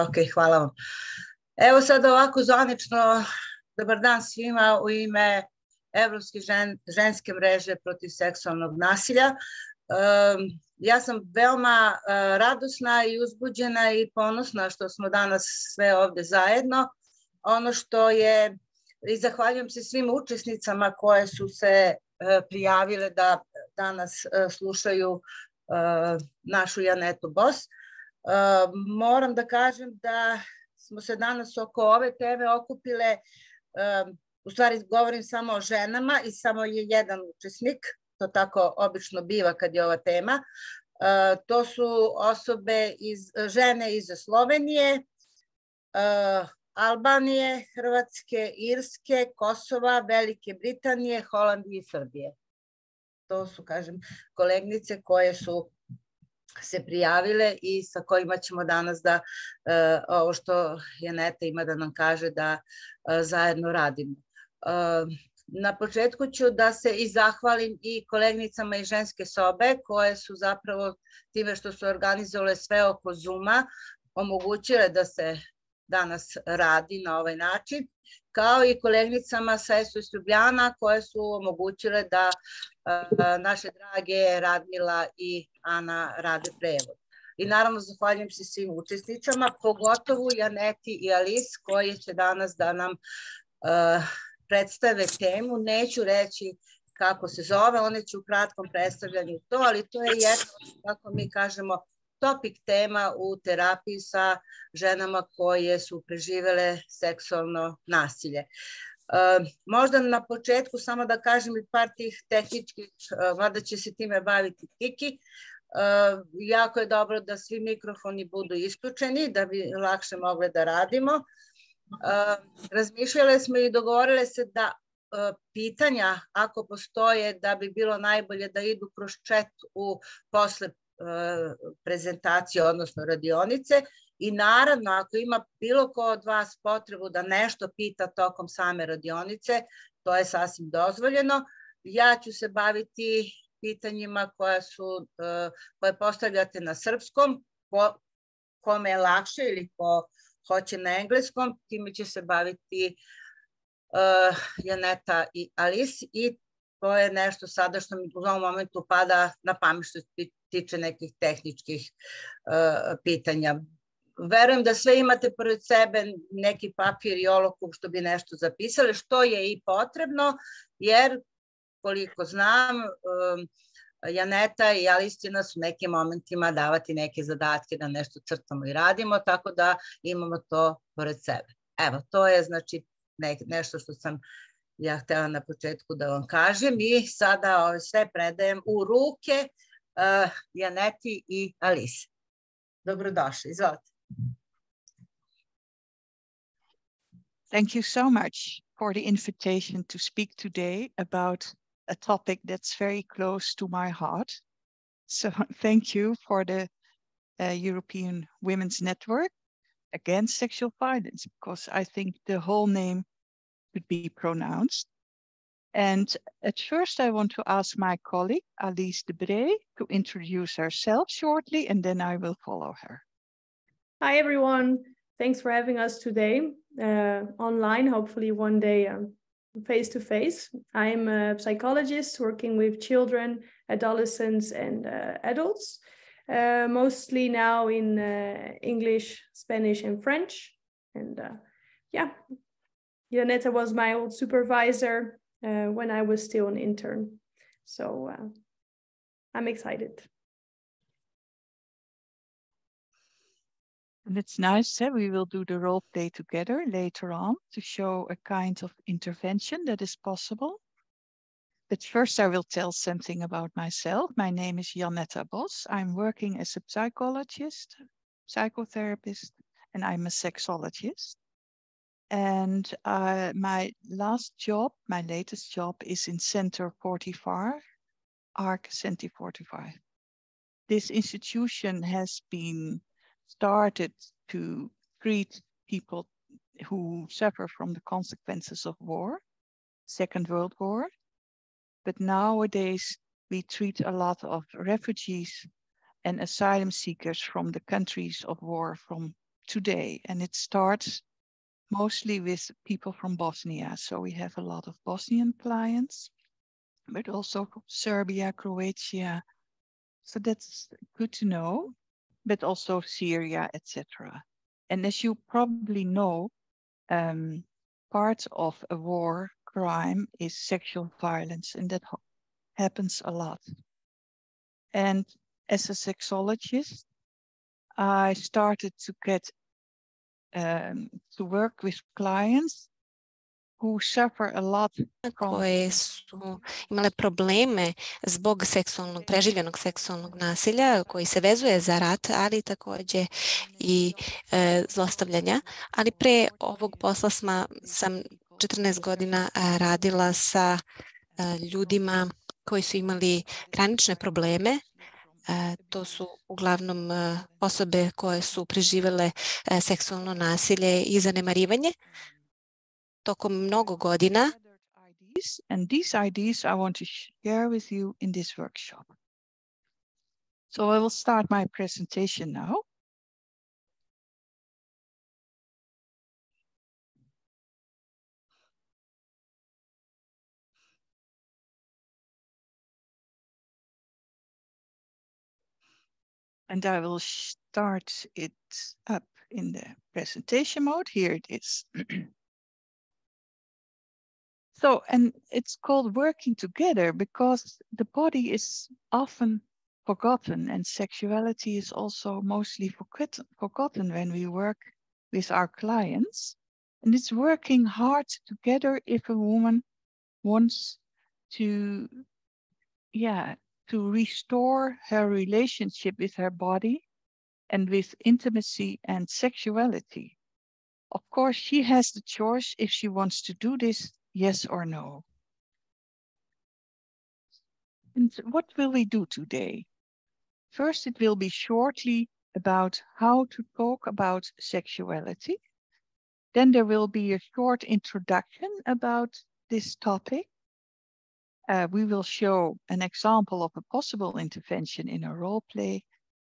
Ok, hvala vam. Evo sad ovako zvanično, dobar dan svima u ime Evropske ženske mreže protiv seksualnog nasilja. Ja sam veoma radosna i uzbuđena i ponosna što smo danas sve ovde zajedno. Ono što je, i zahvaljujem se svim učesnicama koje su se prijavile da danas slušaju našu Janetu Bos. Moram da kažem da smo se danas oko ove teme okupile, u stvari govorim samo o ženama i samo je jedan učesnik, to tako obično biva kad je ova tema. To su žene iz Slovenije, Albanije, Hrvatske, Irske, Kosova, Velike Britanije, Holandije i Srbije. To su, kažem, kolegnice koje su se prijavile i sa kojima ćemo danas da ovo što Janneta ima da nam kaže da zajedno radimo. Na početku ću da se i zahvalim i kolegnicama iz ženske sobe koje su zapravo time što su organizovale sve oko Zooma omogućile da se danas radi na ovaj način, kao i kolegnicama sa SOS Ljubljana koje su omogućile da naše drage Radmila i Ana rade prevod. I naravno zahvaljujem se svim učesnicama, pogotovo Janneti i Alice koje će danas da nam predstave temu. Neću reći kako se zove, one će u kratkom predstavljanju to, ali to je jedno, kako mi kažemo, topik tema u terapiji sa ženama koje su preživele seksualno nasilje. Možda na početku samo da kažem i par tih tehničkih, mada će se time baviti Kiki. Jako je dobro da svi mikrofoni budu isključeni, da bi lakše mogli da radimo. Razmišljale smo i dogovorile se da pitanja, ako postoje, da bi bilo najbolje da idu kroz chat posle prezentacije, odnosno radionice. I naravno, ako ima bilo ko od vas potrebu da nešto pita tokom same radionice, to je sasvim dozvoljeno. Ja ću se baviti pitanjima koje postavljate na srpskom, kome je lakše ili ko hoće na engleskom, time će se baviti Janneta i Alice i to je nešto sada što mi u ovom momentu pada na pamet što se tiče nekih tehničkih pitanja. Verujem da sve imate pored sebe neki papir i olovku što bi nešto zapisali, što je i potrebno, jer koliko znam, Janneta i Alice će nas u nekim momentima davati neke zadatke da nešto crtamo i radimo, tako da imamo to pored sebe. Evo, to je znači nešto što sam ja htela na početku da vam kažem i sada sve predajem u ruke Janneti i Alice. Dobrodošli, izvolite. Thank you so much for the invitation to speak today about a topic that's very close to my heart. So thank you for the European Women's Network Against Sexual Violence, because I think the whole name could be pronounced. And at first I want to ask my colleague, Alice de Bree, to introduce herself shortly, and then I will follow her. Hi, everyone. Thanks for having us today online, hopefully one day face-to-face. I'm a psychologist working with children, adolescents, and adults, mostly now in English, Spanish, and French. And yeah, Janneta was my old supervisor when I was still an intern. So I'm excited. And it's nice that we will do the role play together later on to show a kind of intervention that is possible. But first I will tell something about myself. My name is Jannetta Bos. I'm working as a psychologist, psychotherapist, and I'm a sexologist. And my latest job is in Center 45, ARC Center 45. This institution has been started to treat people who suffer from the consequences of war, Second World War. But nowadays we treat a lot of refugees and asylum seekers from the countries of war from today. And it starts mostly with people from Bosnia. So we have a lot of Bosnian clients, but also from Serbia, Croatia. So that's good to know, but also Syria, etc. And as you probably know, part of a war crime is sexual violence, and that happens a lot. And as a sexologist, I started to get to work with clients who suffer a lot from koje su imale probleme zbog preživljenog seksualnog nasilja koji se vezuje za rat, ali također i zlostavljanja. Ali pre ovog posla sam 14 godina radila sa ljudima koji su imali granične probleme. To su uglavnom osobe koje su preživjele seksualno nasilje i zanemarivanje tokom mnogo godina. And these ideas I want to share with you in this workshop. So I will start my presentation now. And I will start it up in the presentation mode. Here it is. So, and it's called working together because the body is often forgotten and sexuality is also mostly forgotten when we work with our clients. And it's working hard together if a woman wants to, to restore her relationship with her body and with intimacy and sexuality. Of course, she has the choice if she wants to do this, yes or no. And what will we do today? First, it will be shortly about how to talk about sexuality. Then there will be a short introduction about this topic. We will show an example of a possible intervention in a role play,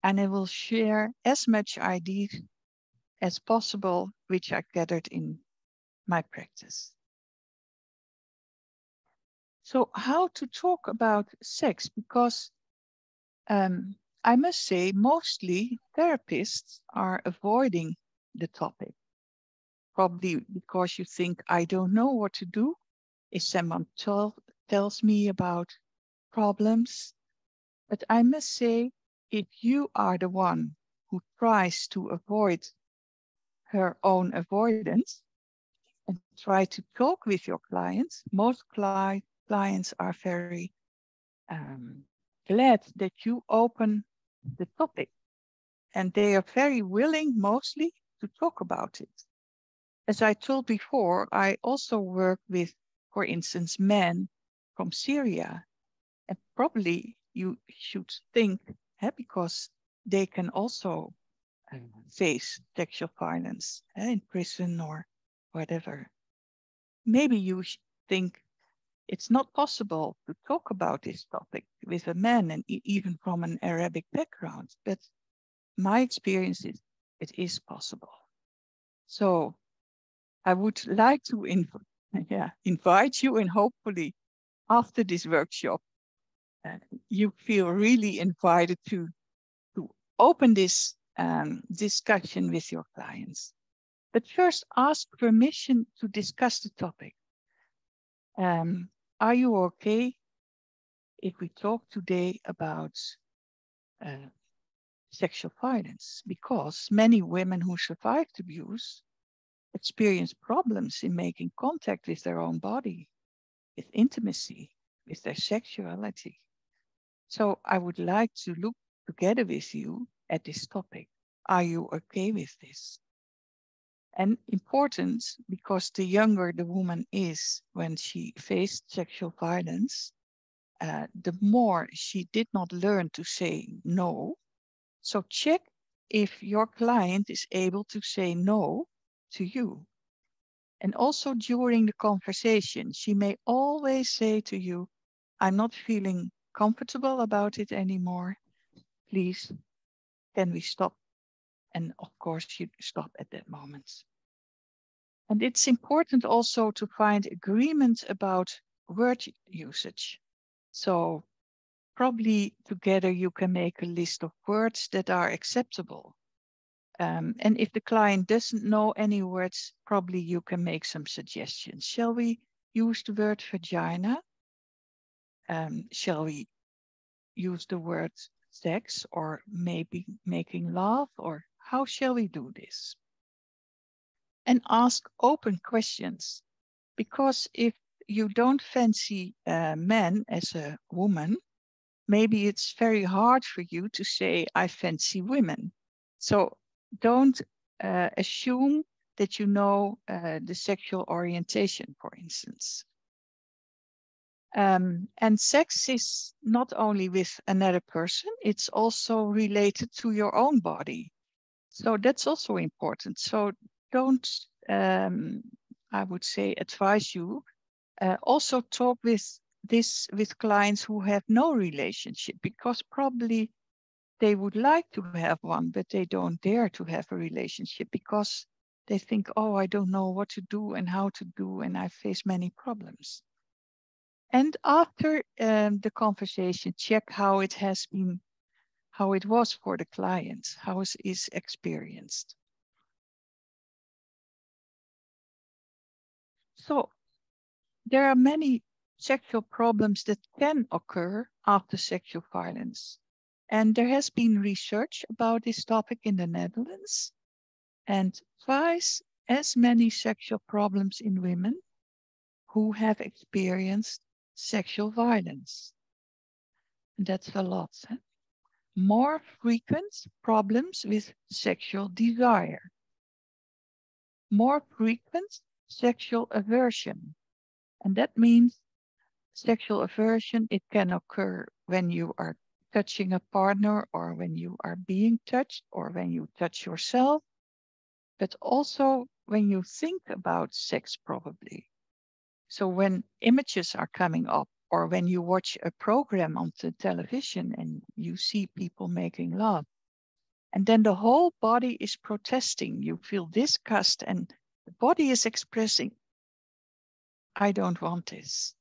and I will share as much ideas as possible which I gathered in my practice. So how to talk about sex? Because I must say, mostly therapists are avoiding the topic. Probably because you think, I don't know what to do. If someone tells me about problems. But I must say, if you are the one who tries to avoid her own avoidance and try to talk with your clients, most clients are very glad that you open the topic. And they are very willing mostly to talk about it. As I told before, I also work with, for instance, men from Syria. And probably you should think, because they can also face sexual violence in prison or whatever. Maybe you think it's not possible to talk about this topic with a man and even from an Arabic background. But my experience is it is possible. So I would like to invite you, and hopefully after this workshop, you feel really invited to open this discussion with your clients. But first, ask permission to discuss the topic. Are you okay if we talk today about sexual violence? Because many women who survived abuse experience problems in making contact with their own body, with intimacy, with their sexuality. So I would like to look together with you at this topic. Are you okay with this? And important, because the younger the woman is when she faced sexual violence, the more she did not learn to say no. So check if your client is able to say no to you. And also during the conversation, she may always say to you, I'm not feeling comfortable about it anymore. please, can we stop? And of course, you stop at that moment. And it's important also to find agreement about word usage. So probably together you can make a list of words that are acceptable. And if the client doesn't know any words, probably you can make some suggestions. Shall we use the word vagina? Shall we use the word sex, or maybe making love, or how shall we do this? And ask open questions, because if you don't fancy men as a woman, maybe it's very hard for you to say, I fancy women. So don't assume that you know the sexual orientation, for instance. And sex is not only with another person, it's also related to your own body. So that's also important. So don't, I would say, advise you, also talk with clients who have no relationship, because probably they would like to have one, but they don't dare to have a relationship because they think, oh, I don't know what to do and how to do, and I face many problems. And after the conversation, check how it has been, how it was for the client, how it is experienced. So there are many sexual problems that can occur after sexual violence. And there has been research about this topic in the Netherlands, and twice as many sexual problems in women who have experienced sexual violence. And that's a lot. Huh? More frequent problems with sexual desire. More frequent sexual aversion. And that means sexual aversion, it can occur when you are touching a partner, or when you are being touched, or when you touch yourself, but also when you think about sex, probably. So when images are coming up, or when you watch a program on the television and you see people making love, and then the whole body is protesting, you feel disgust, and the body is expressing, I don't want this.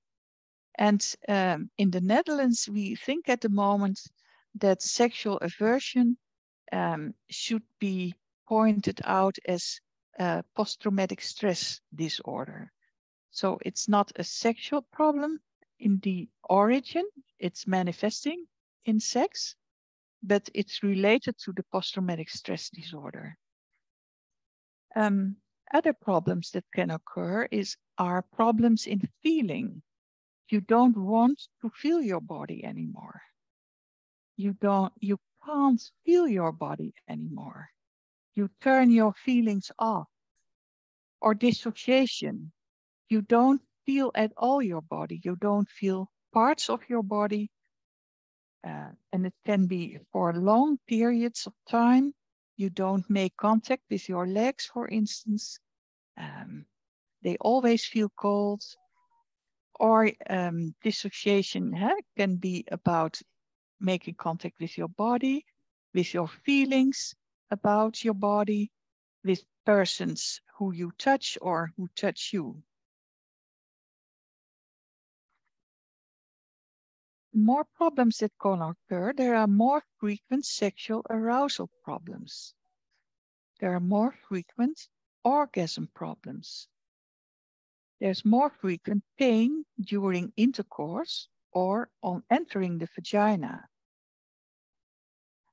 And in the Netherlands, we think at the moment that sexual aversion should be pointed out as a post-traumatic stress disorder. So it's not a sexual problem in the origin, it's manifesting in sex, but it's related to the post-traumatic stress disorder. Other problems that can occur are problems in feeling. You don't want to feel your body anymore. You can't feel your body anymore. You turn your feelings off. Or dissociation. You don't feel at all your body. You don't feel parts of your body. And it can be for long periods of time. You don't make contact with your legs, for instance. They always feel cold. Or dissociation can be about making contact with your body, with your feelings about your body, with persons who you touch or who touch you. More problems that can occur, there are more frequent sexual arousal problems. There are more frequent orgasm problems. There's more frequent pain during intercourse or on entering the vagina.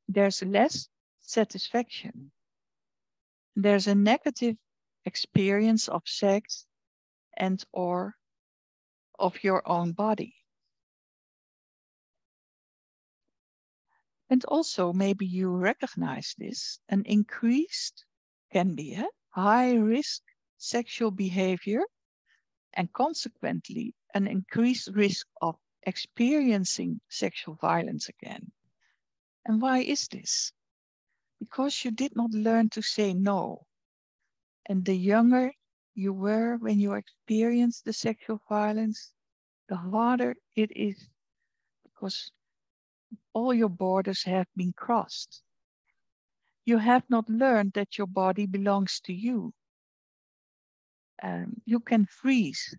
There's less satisfaction. There's a negative experience of sex and or of your own body. And also, maybe you recognize this, an increased, can be a high-risk sexual behavior, and consequently an increased risk of experiencing sexual violence again. And why is this? Because you did not learn to say no. And the younger you were when you experienced the sexual violence, the harder it is, because all your borders have been crossed. You have not learned that your body belongs to you. You can freeze,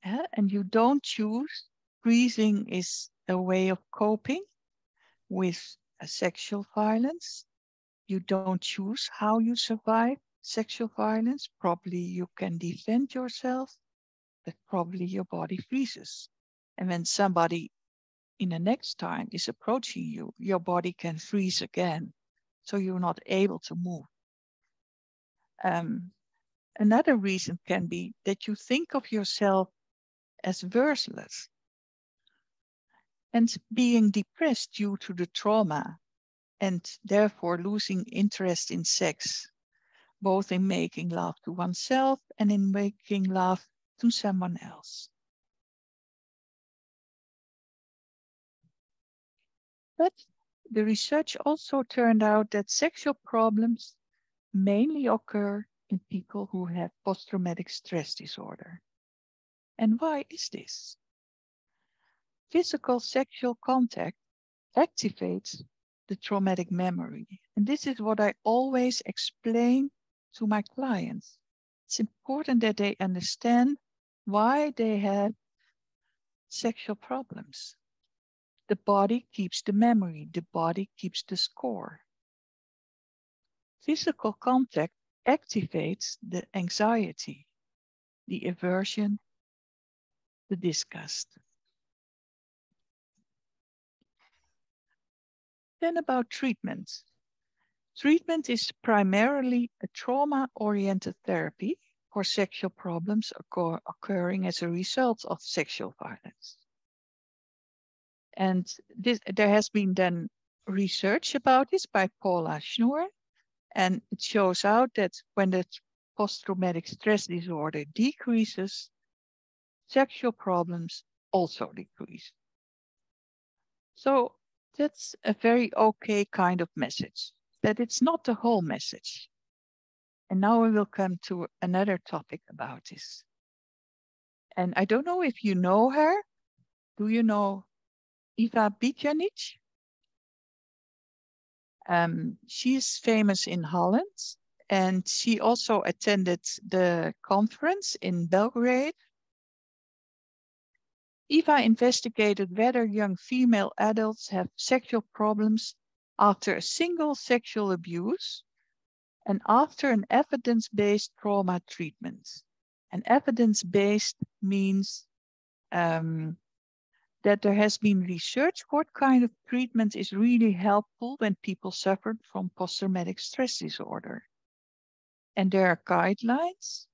and you don't choose. Freezing is a way of coping with sexual violence. You don't choose how you survive sexual violence. Probably you can defend yourself, but probably your body freezes. And when somebody in the next time is approaching you, your body can freeze again. So you're not able to move. Another reason can be that you think of yourself as worthless and being depressed due to the trauma and therefore losing interest in sex, both in making love to oneself and in making love to someone else. But the research also turned out that sexual problems mainly occur in people who have post-traumatic stress disorder. And why is this? Physical sexual contact activates the traumatic memory. And this is what I always explain to my clients. It's important that they understand why they have sexual problems. The body keeps the memory, the body keeps the score. Physical contact activates the anxiety, the aversion, the disgust. Then about treatment. Treatment is primarily a trauma-oriented therapy for sexual problems occurring as a result of sexual violence. And there has been done research about this by Paula Schnoor, and it shows out that when the post-traumatic stress disorder decreases, sexual problems also decrease. So that's a very okay kind of message, but it's not the whole message. And now we will come to another topic about this. And I don't know if you know her. Do you know Eva Bijanic? She's famous in Holland, and she also attended the conference in Belgrade. Eva investigated whether young female adults have sexual problems after a single sexual abuse and after an evidence-based trauma treatment. And evidence-based means that there has been research what kind of treatment is really helpful when people suffered from post-traumatic stress disorder. And there are guidelines,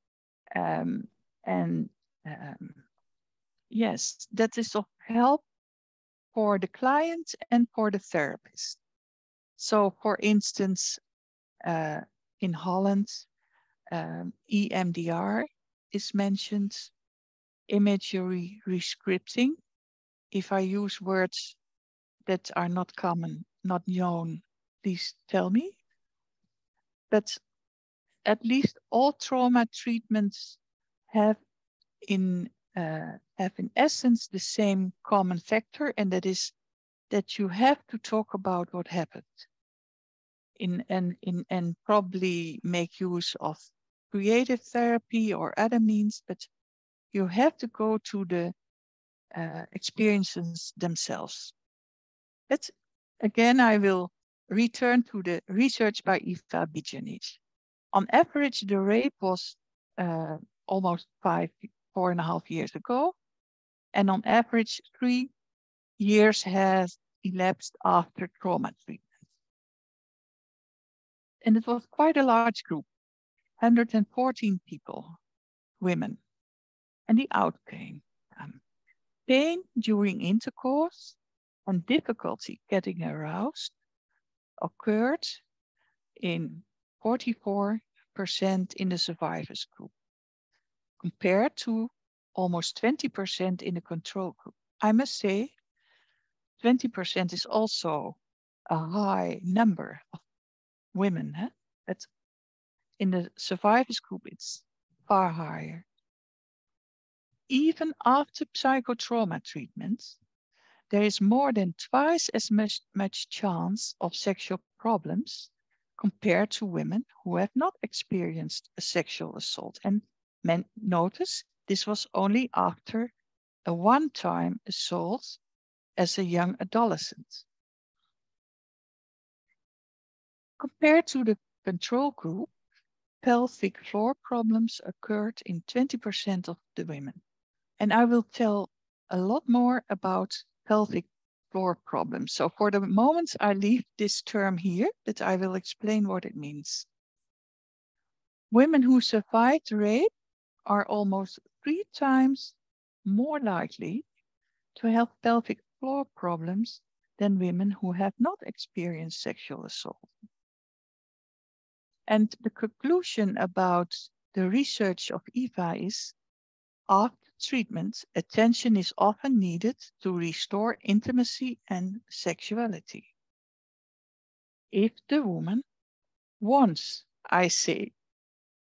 yes, that is of help for the client and for the therapist. So for instance, in Holland, EMDR is mentioned, imagery rescripting. If I use words that are not common, not known, please tell me. But at least all trauma treatments have in essence the same common factor, and that is that you have to talk about what happened and probably make use of creative therapy or other means, but you have to go to the experiences themselves. But again, I will return to the research by Eva Bijanic. On average, the rape was almost 4.5 years ago, and on average, 3 years has elapsed after trauma treatment. And it was quite a large group, 114 people, women, and the outcome. Pain during intercourse and difficulty getting aroused occurred in 44% in the survivors group, compared to almost 20% in the control group. I must say, 20% is also a high number of women. But in the survivors group, it's far higher. Even after psychotrauma treatments, there is more than twice as much chance of sexual problems compared to women who have not experienced a sexual assault. And men, notice this was only after a one-time assault as a young adolescent. Compared to the control group, pelvic floor problems occurred in 20% of the women. And I will tell a lot more about pelvic floor problems. So for the moment, I leave this term here, but I will explain what it means. Women who survived rape are almost 3 times more likely to have pelvic floor problems than women who have not experienced sexual assault. And the conclusion about the research of Eva is, after treatment, attention is often needed to restore intimacy and sexuality. If the woman wants, I say,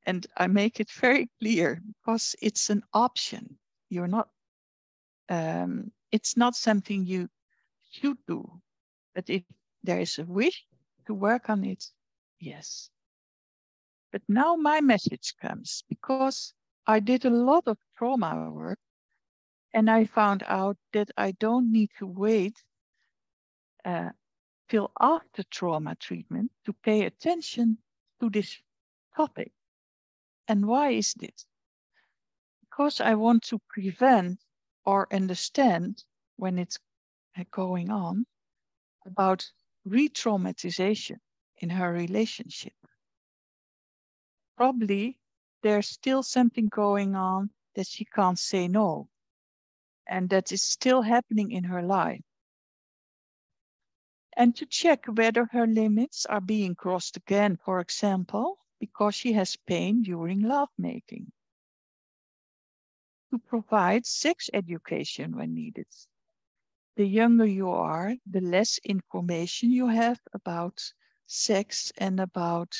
and I make it very clear because it's an option. You're not, it's not something you should do. But if there is a wish to work on it, yes. But now my message comes, because I did a lot of trauma work and I found out that I don't need to wait till after trauma treatment to pay attention to this topic. And why is this? Because I want to prevent or understand when it's going on about re-traumatization in her relationship. Probably there's still something going on that she can't say no, and that is still happening in her life. And to check whether her limits are being crossed again, for example, because she has pain during lovemaking. To provide sex education when needed. The younger you are, the less information you have about sex and about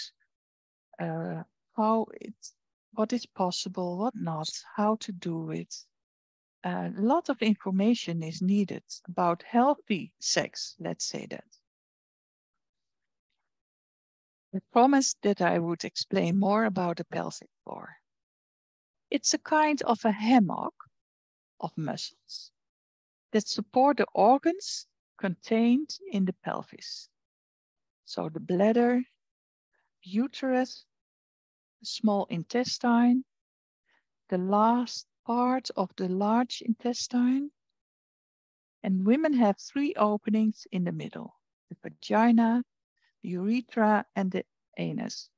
what is possible, what not, how to do it. A lot of information is needed about healthy sex, let's say that. I promised that I would explain more about the pelvic floor. It's a kind of a hammock of muscles that support the organs contained in the pelvis. So the bladder, uterus, the small intestine, the last part of the large intestine, and women have 3 openings in the middle: the vagina, the urethra, and the anus.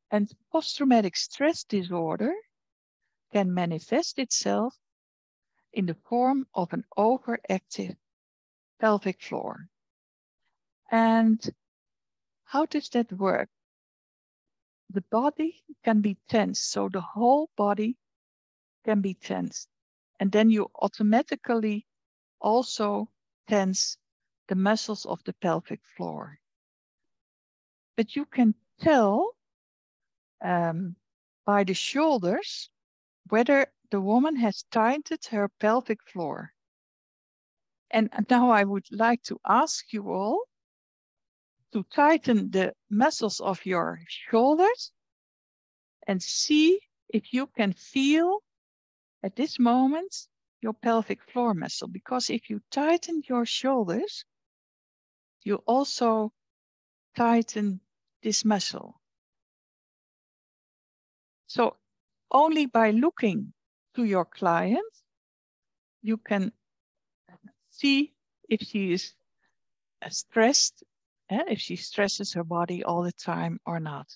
And post-traumatic stress disorder can manifest itself in the form of an overactive pelvic floor. And how does that work? The body can be tense, so the whole body can be tense. And then you automatically also tense the muscles of the pelvic floor. But you can tell by the shoulders whether the woman has tightened her pelvic floor. And now I would like to ask you all to tighten the muscles of your shoulders and see if you can feel at this moment your pelvic floor muscle. Because if you tighten your shoulders, you also tighten this muscle. So only by looking to your client, you can see if she is stressed, if she stresses her body all the time or not.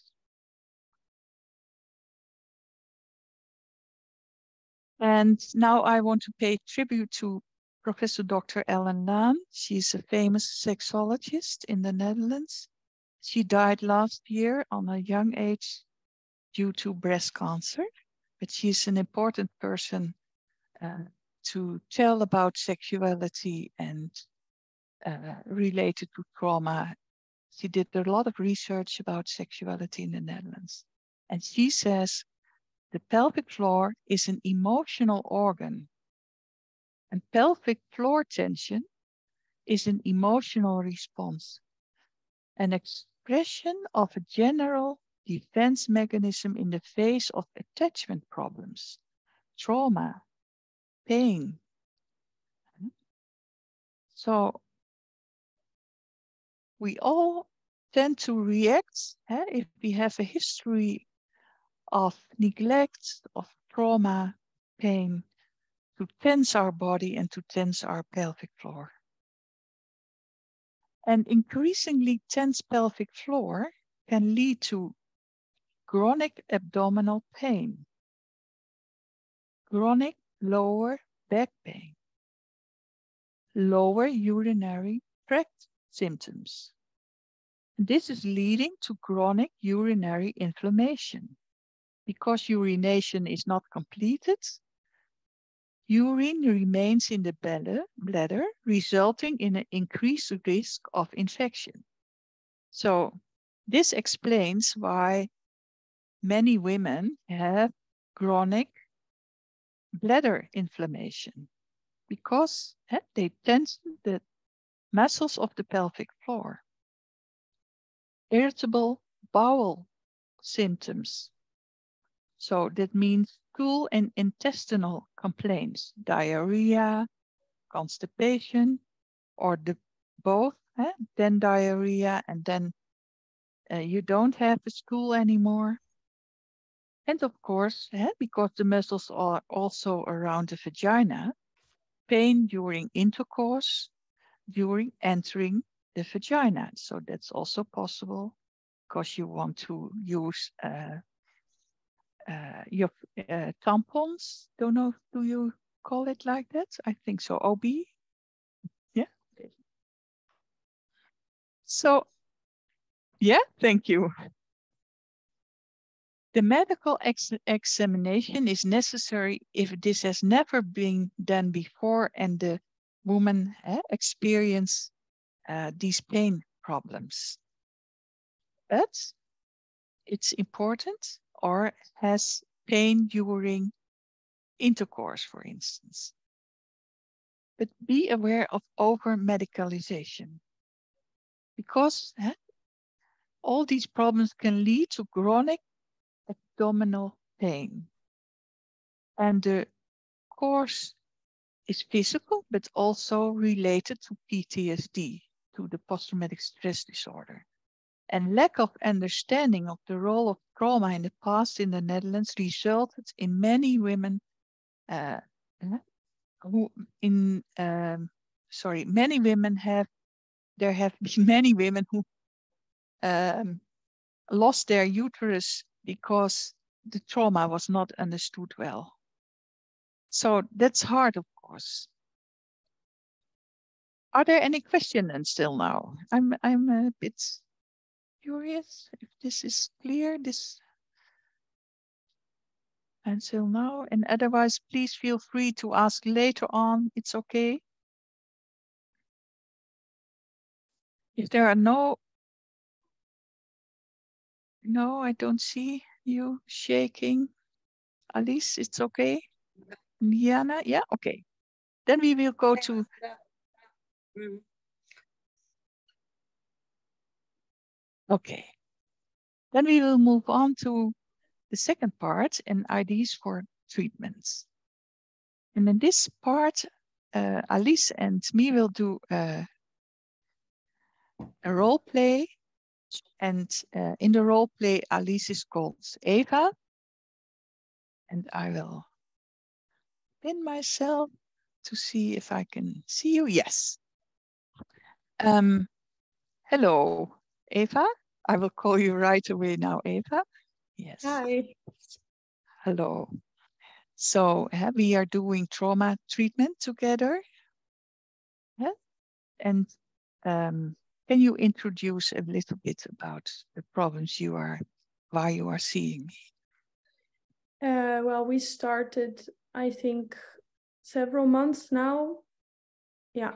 And now I want to pay tribute to Professor Dr. Ellen Laan. She's a famous sexologist in the Netherlands. She died last year on a young age due to breast cancer, but she's an important person to tell about sexuality and related to trauma. She did a lot of research about sexuality in the Netherlands. And she says the pelvic floor is an emotional organ And pelvic floor tension is an emotional response, an expression of a general defense mechanism in the face of attachment problems, trauma, pain. So we all tend to react if we have a history of neglect, of trauma, pain, to tense our body and to tense our pelvic floor. And increasingly tense pelvic floor can lead to chronic abdominal pain, chronic lower back pain, lower urinary tract symptoms. This is leading to chronic urinary inflammation. Because urination is not completed, urine remains in the bladder, resulting in an increased risk of infection. So this explains why many women have chronic bladder inflammation, because they tense the muscles of the pelvic floor. Irritable bowel symptoms. So that means stool and intestinal complaints, diarrhea, constipation, or both, then diarrhea, and then you don't have a stool anymore. And of course, because the muscles are also around the vagina, pain during intercourse, during entering the vagina. So that's also possible because you want to use your tampons. Don't know, do you call it like that? I think so. OB? Yeah. So, yeah, thank you. The medical examination is necessary if this has never been done before and the woman experience these pain problems. But it's important, or has pain during intercourse, for instance. But be aware of over-medicalization, because all these problems can lead to chronic abdominal pain. And the cause is physical, but also related to PTSD, to the post-traumatic stress disorder. And lack of understanding of the role of trauma in the past in the Netherlands resulted in many women there have been many women who lost their uterus because the trauma was not understood well. So that's hard, of course. Are there any questions until now? I'm a bit curious if this is clear, this until now, and otherwise please feel free to ask later on. It's okay. If there are no, I don't see you shaking. Alice, it's okay. Diana, yeah, okay. Then we will go to. Okay. Then we will move on to the second part and ideas for treatments. And in this part, Alice and me will do a role play. And in the role play, Alice is called Eva. And I will pin myself to see if I can see you. Yes. Hello, Eva. I will call you right away now, Eva. Yes. Hi. Hello. So we are doing trauma treatment together. And can you introduce a little bit about the problems why you are seeing me? Well, we started, I think, several months now. Yeah,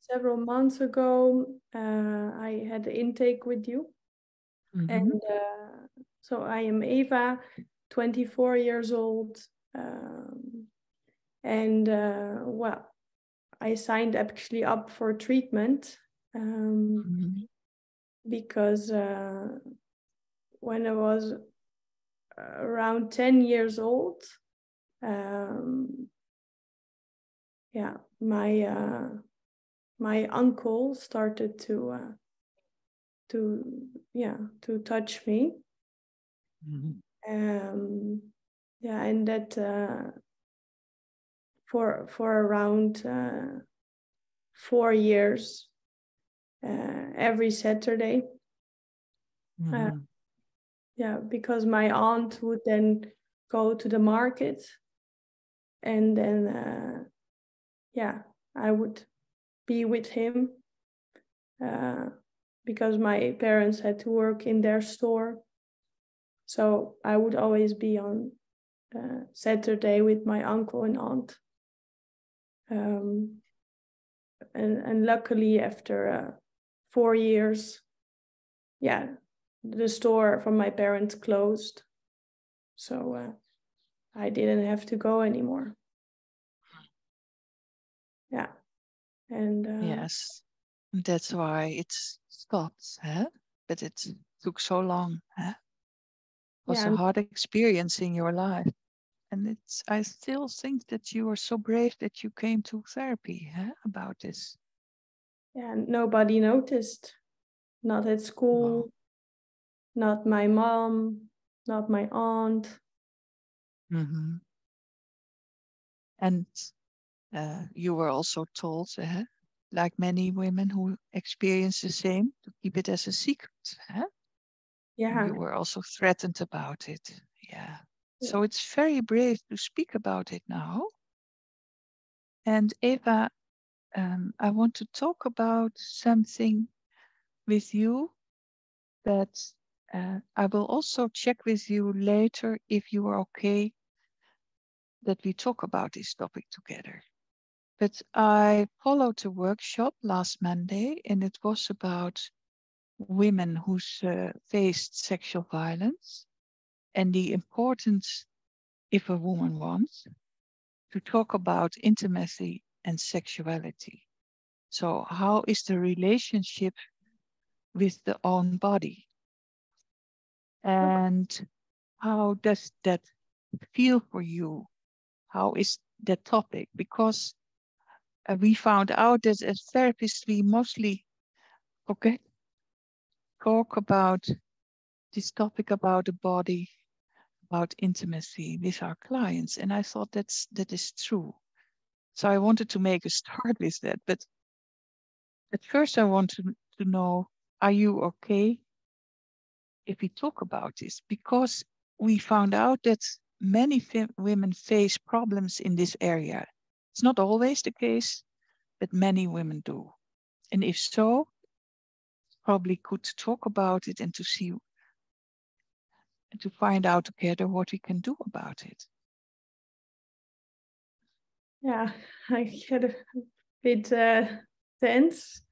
several months ago, I had the intake with you. And so I am Eva, 24 years old. Well, I signed actually up for treatment because when I was around 10 years old, my uncle started to touch me. And that for around 4 years, every Saturday. Because my aunt would then go to the market, and then I would be with him because my parents had to work in their store. So I would always be on Saturday with my uncle and aunt. And luckily, after 4 years, the store from my parents closed. So I didn't have to go anymore. And yes, that's why it stopped, huh? But it took so long, huh? It was a hard experience in your life. And I still think that you are so brave that you came to therapy, huh, about this. Yeah, nobody noticed. Not at school, not my mom, not my aunt. And you were also told, like many women who experience the same, to keep it as a secret. Huh? Yeah. You were also threatened about it. Yeah. So it's very brave to speak about it now. And Eva, I want to talk about something with you that I will also check with you later if you are okay that we talk about this topic together. But I followed a workshop last Monday, and it was about women who faced sexual violence and the importance, if a woman wants, to talk about intimacy and sexuality. So how is the relationship with the own body? And how does that feel for you? How is that topic? Because we found out that as therapists, we mostly talk about this topic about the body, about intimacy with our clients. And I thought that is true. So I wanted to make a start with that. But at first I want to know, are you okay if we talk about this? Because we found out that many women face problems in this area. It's not always the case, but many women do. And if so, probably could talk about it and to see and to find out together what we can do about it. Yeah, I get a bit tense.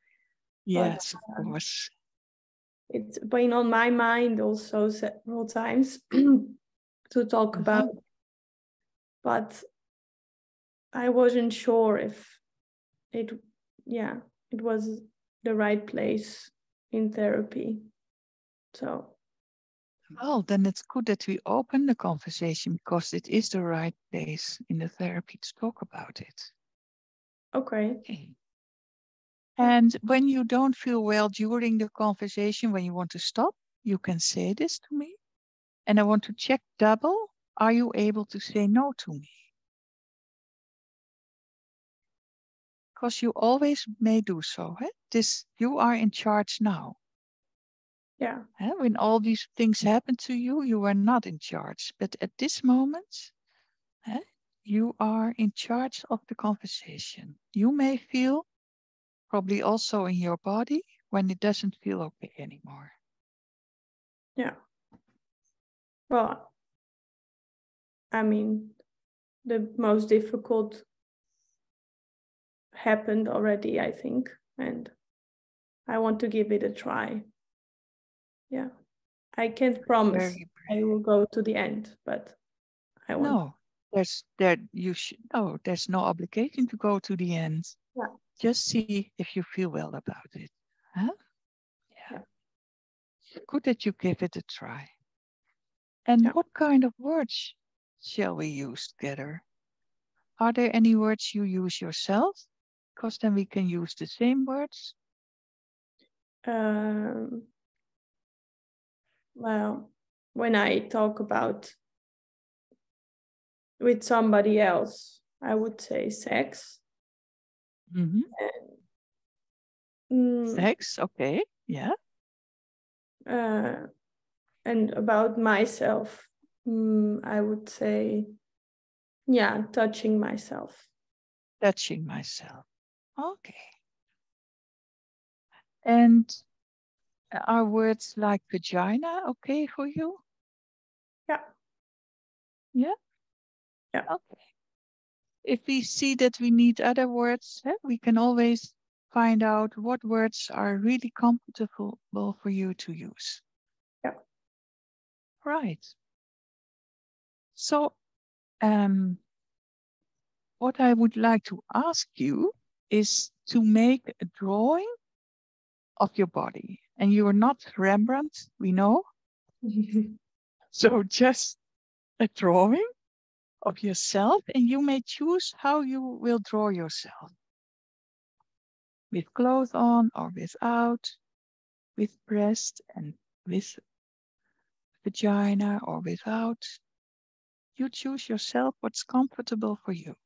Yes, of course. It's been on my mind also several times to talk about, but I wasn't sure if it was the right place in therapy. So. Well, then it's good that we open the conversation because it is the right place in the therapy to talk about it. Okay. And when you don't feel well during the conversation, when you want to stop, you can say this to me. And I want to check double. Are you able to say no to me? Because you always may do so. You are in charge now. Yeah. When all these things happen to you, you are not in charge. But at this moment, you are in charge of the conversation. You may feel, probably also in your body, when it doesn't feel okay anymore. Yeah. Well, I mean, the most difficult happened already, I think, and I want to give it a try. Yeah. I can't promise I will go to the end, but I want. No, there's no obligation to go to the end. Yeah. Just see if you feel well about it. Huh? Yeah. Good that you give it a try. And what kind of words shall we use together? Are there any words you use yourself? Because then we can use the same words. Well, when I talk about with somebody else, I would say sex. Mm-hmm. Sex, okay, yeah. And about myself, I would say, yeah, touching myself. Touching myself, okay. And are words like vagina okay for you? Yeah. Yeah? Yeah. Okay. If we see that we need other words, we can always find out what words are really comfortable for you to use. Yeah. Right. So, what I would like to ask you is to make a drawing of your body. And you are not Rembrandt, we know. So just a drawing of yourself, and you may choose how you will draw yourself. With clothes on or without, with breast and with vagina or without. You choose yourself what's comfortable for you.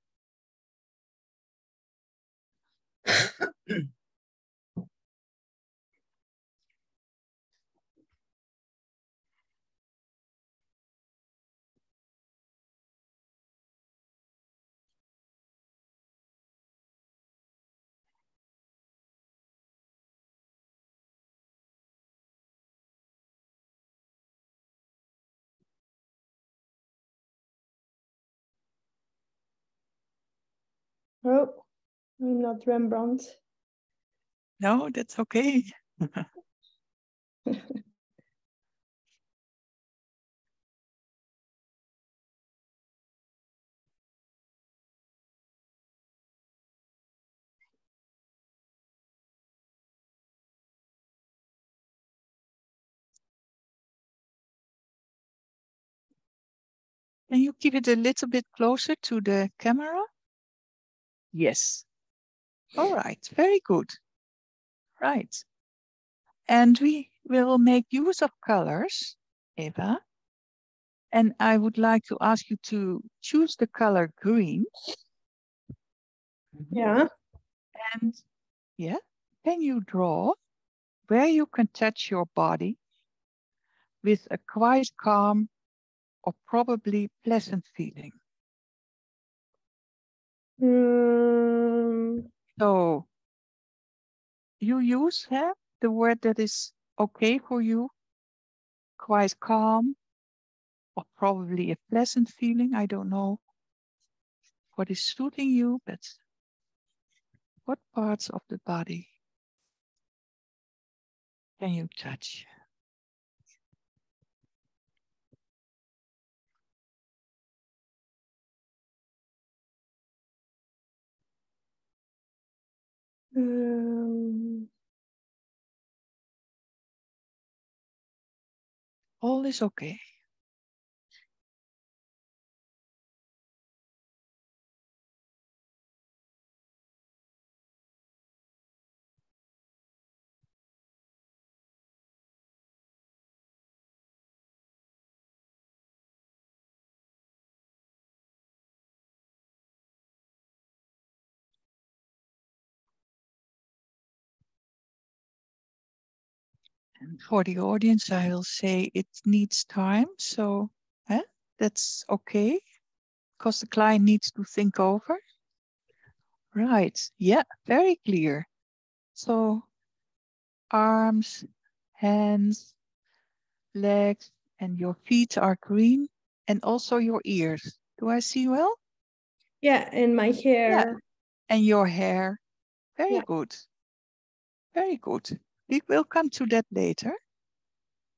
Oh, I'm not Rembrandt. No, that's okay. Can you keep it a little bit closer to the camera? Yes. All right, very good. Right. And we will make use of colors, Eva. And I would like to ask you to choose the color green. Yeah. And yeah, can you draw where you can touch your body with a quite calm or probably pleasant feeling? So you use the word that is okay for you, quite calm, or probably a pleasant feeling. I don't know what is suiting you, but what parts of the body can you touch? All is okay. And for the audience, I will say it needs time. So that's okay, because the client needs to think over. Right. Yeah, very clear. So arms, hands, legs, and your feet are green, and also your ears. Do I see well? Yeah, and my hair. Yeah. And your hair. Very good. Very good. We will come to that later.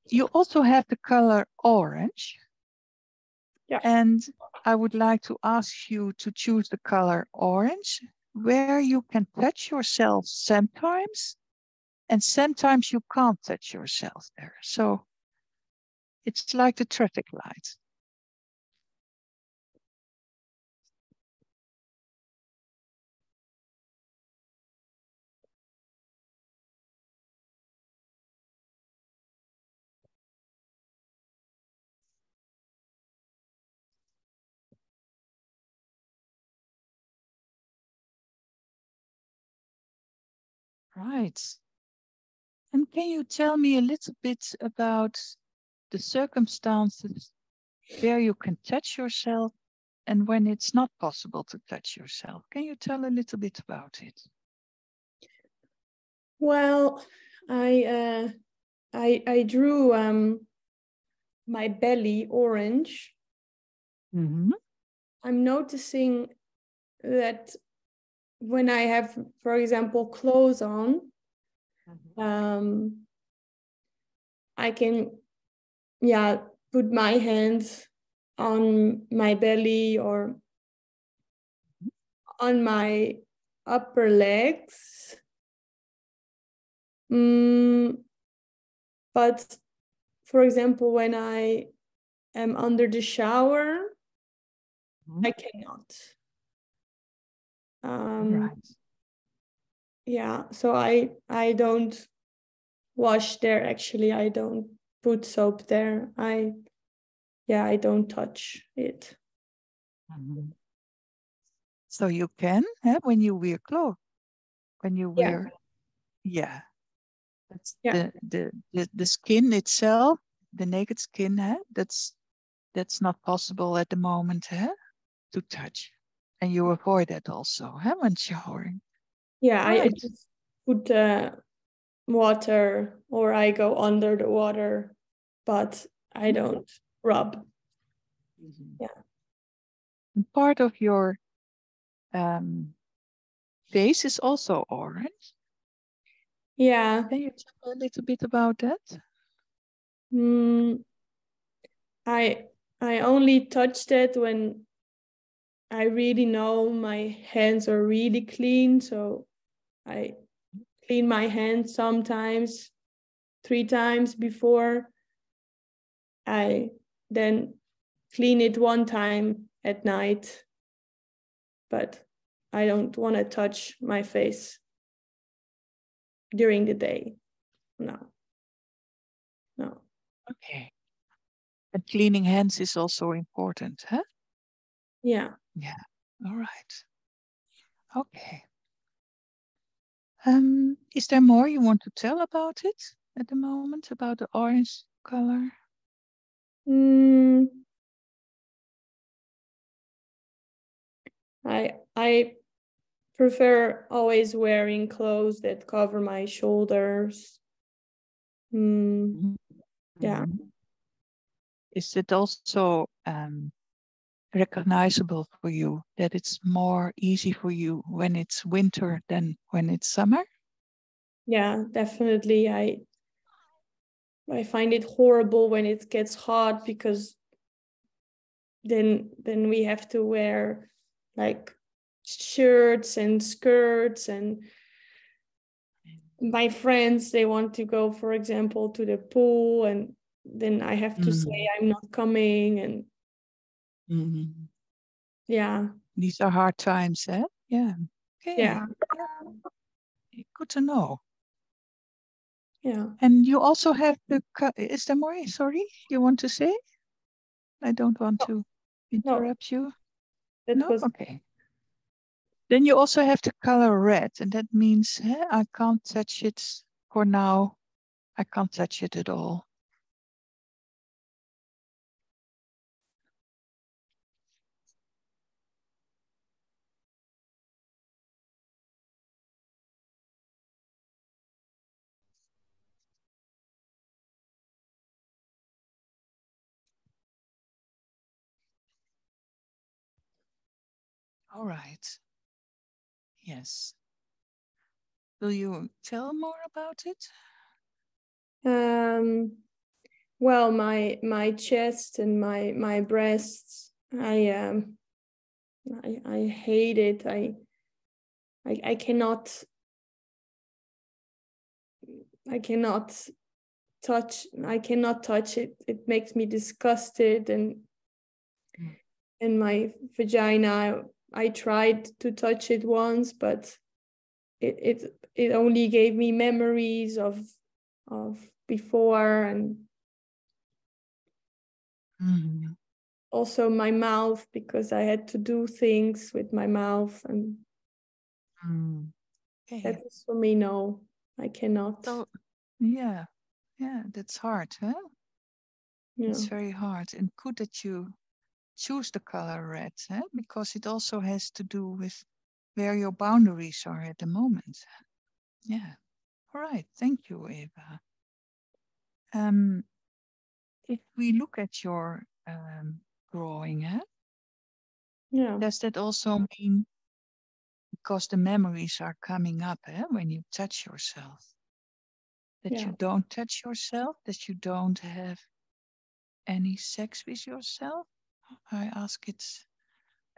You also have the color orange. Yeah. And I would like to ask you to choose the color orange where you can touch yourself sometimes, and sometimes you can't touch yourself there. So it's like the traffic light. Right. And can you tell me a little bit about the circumstances where you can touch yourself and when it's not possible to touch yourself? Can you tell a little bit about it? Well, I drew my belly orange. Mm-hmm. I'm noticing that when I have, for example, clothes on, I can, put my hands on my belly or on my upper legs. But for example, when I am under the shower, I cannot. Right. Yeah, so I don't wash there. Actually, I don't put soap there. I don't touch it. So you can, when you wear clothes, when you wear, that's the skin itself, the naked skin, that's not possible at the moment, to touch, and you avoid that also, when showering. Yeah, right. I just put water, or I go under the water, but I don't rub. Yeah. And part of your face is also orange. Yeah. Can you tell a little bit about that? I only touched it when I really know my hands are really clean. So I clean my hands sometimes 3 times before. I then clean it 1 time at night. But I don't want to touch my face during the day. No. Okay. And cleaning hands is also important, huh? Yeah. Yeah. All right. Okay. Is there more you want to tell about it at the moment, about the orange color? I prefer always wearing clothes that cover my shoulders. Yeah. Is it also recognizable for you that it's more easy for you when it's winter than when it's summer? Yeah, definitely. I find it horrible when it gets hot, because then we have to wear like shirts and skirts, and my friends, they want to go, for example, to the pool, and then I have to say I'm not coming, and yeah. These are hard times, eh? Yeah. Okay. Yeah. Good to know. Yeah. And you also have the, is there more? Sorry, you want to say? I don't want to interrupt you. That was okay. Then you also have the color red, and that means I can't touch it for now. I can't touch it at all. All right. Yes. Will you tell more about it? Well, my chest and my breasts, I hate it. I cannot touch it. It makes me disgusted, and my vagina, I tried to touch it once, but it only gave me memories of before, and also my mouth, because I had to do things with my mouth, and that is for me, no, I cannot. So, yeah, that's hard, huh? Yeah. It's very hard, and good that you choose the color red, huh? Because it also has to do with where your boundaries are at the moment. Yeah. All right. Thank you, Eva. If we look at your drawing, huh? Yeah. Does that also mean, because the memories are coming up, when you touch yourself, that you don't touch yourself, that you don't have any sex with yourself? I ask it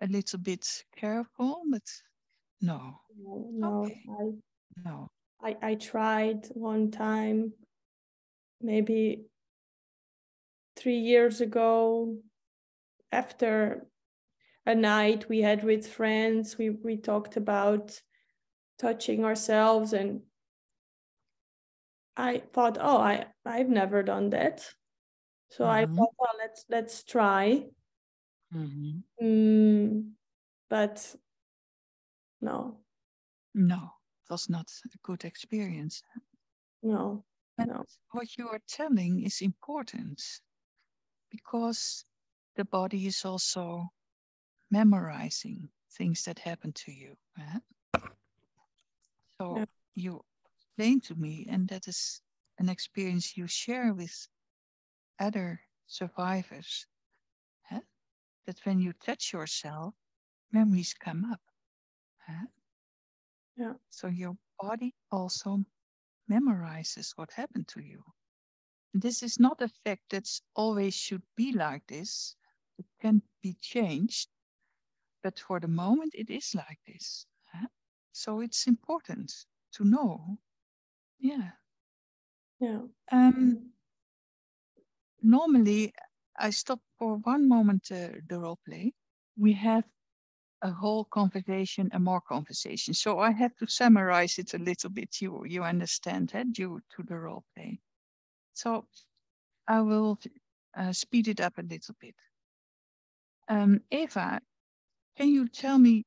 a little bit careful, but no. No, okay. No. I tried one time, maybe 3 years ago, after a night we had with friends. We talked about touching ourselves, and I thought, oh, I've never done that. So I thought, well, let's try. But no. No, it was not a good experience. No. And what you are telling is important, because the body is also memorizing things that happen to you. So you explain to me, and that is an experience you share with other survivors, that when you touch yourself, memories come up. So your body also memorizes what happened to you. This is not a fact that always should be like this. It can be changed, but for the moment it is like this. So it's important to know. Yeah. Normally, I stop for one moment the role play. We have a whole conversation and more conversation. So I have to summarize it a little bit. You understand that, due to the role play. So I will speed it up a little bit. Eva, can you tell me,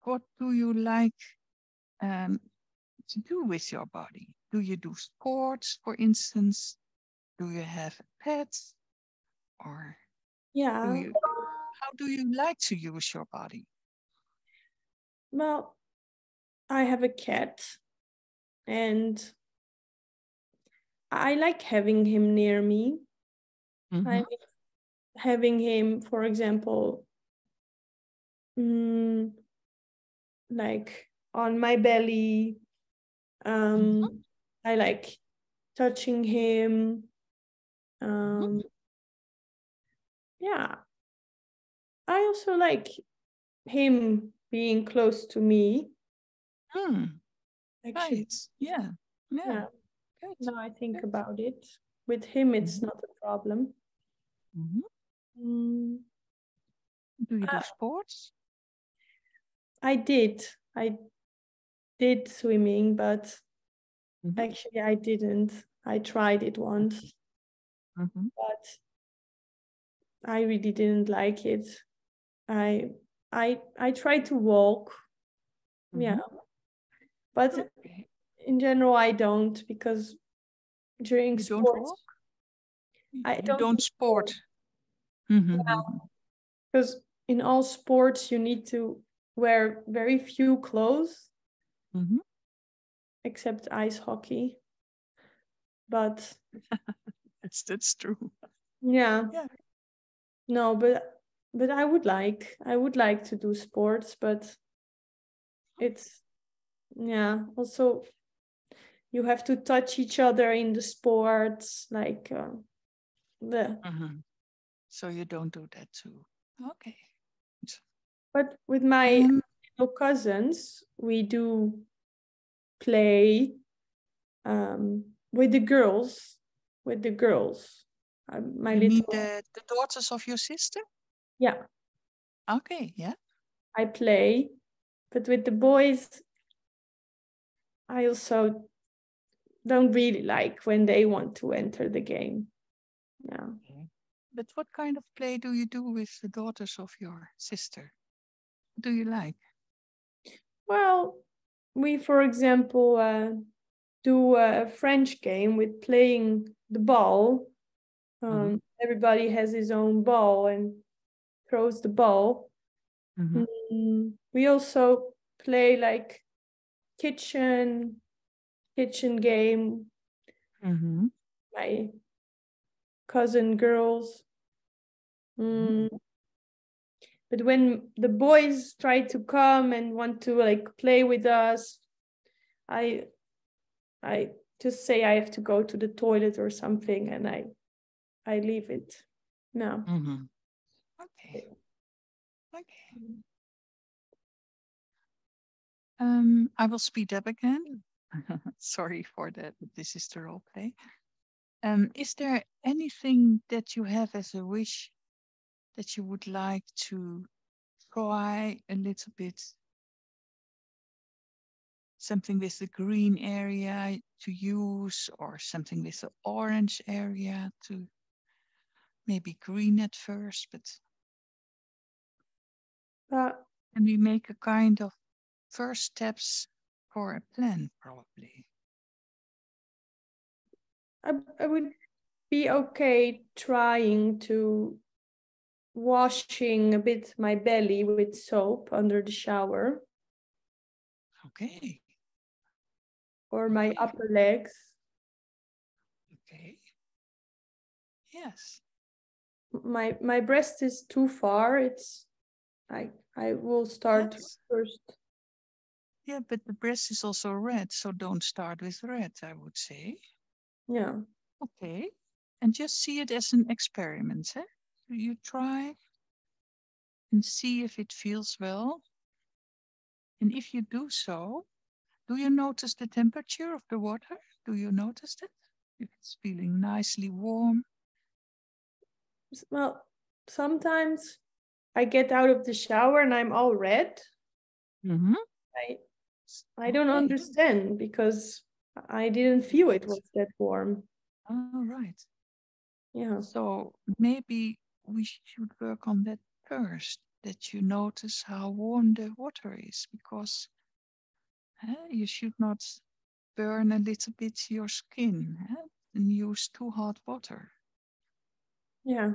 what do you like to do with your body? Do you do sports, for instance? Do you have a pet? Or how do you like to use your body? Well, I have a cat, and I like having him near me. I mean, having him, for example, like on my belly. I like touching him. I also like him being close to me. Actually, right. Yeah. Good. Now I think about it. With him, it's not a problem. Do you do sports? I did swimming, but actually I didn't. I tried it once, but I really didn't like it. I tried to walk, but in general I don't, because during sports I don't sport. Because in all sports you need to wear very few clothes, except ice hockey. But that's true. Yeah. No, but I would like to do sports, but it's also you have to touch each other in the sports, like So you don't do that too. Okay. But with my no cousins, we do play with the girls. My You mean the daughters of your sister? Yeah. Okay, yeah. I play, but with the boys, I also don't really like when they want to enter the game. Yeah. Okay. But what kind of play do you do with the daughters of your sister? What do you like? Well, we, for example, do a French game with playing the ball. Everybody has his own ball and throws the ball. We also play like kitchen game. My cousin girls. But when the boys try to come and want to like play with us, I just say I have to go to the toilet or something, and I leave it. No. Okay. I will speed up again. Sorry for that, but this is the role play. Is there anything that you have as a wish that you would like to try a little bit? Something with the green area to use, or something with the orange area to maybe green at first, but can we make a kind of first steps for a plan, probably? I would be okay trying to washing a bit my belly with soap under the shower. Okay. Or my upper legs. Okay. Yes. My breast is too far. I will start first. Yeah, but the breast is also red, so don't start with red, I would say. Yeah. Okay. And just see it as an experiment. Eh? You try and see if it feels well. And if you do so, do you notice the temperature of the water? Do you notice it? If it's feeling nicely warm? Well, sometimes I get out of the shower and I'm all red. I don't understand because I didn't feel it was that warm. Oh, right. Yeah. So maybe we should work on that first, that you notice how warm the water is, because you should not burn a little bit your skin and use too hot water. Yeah.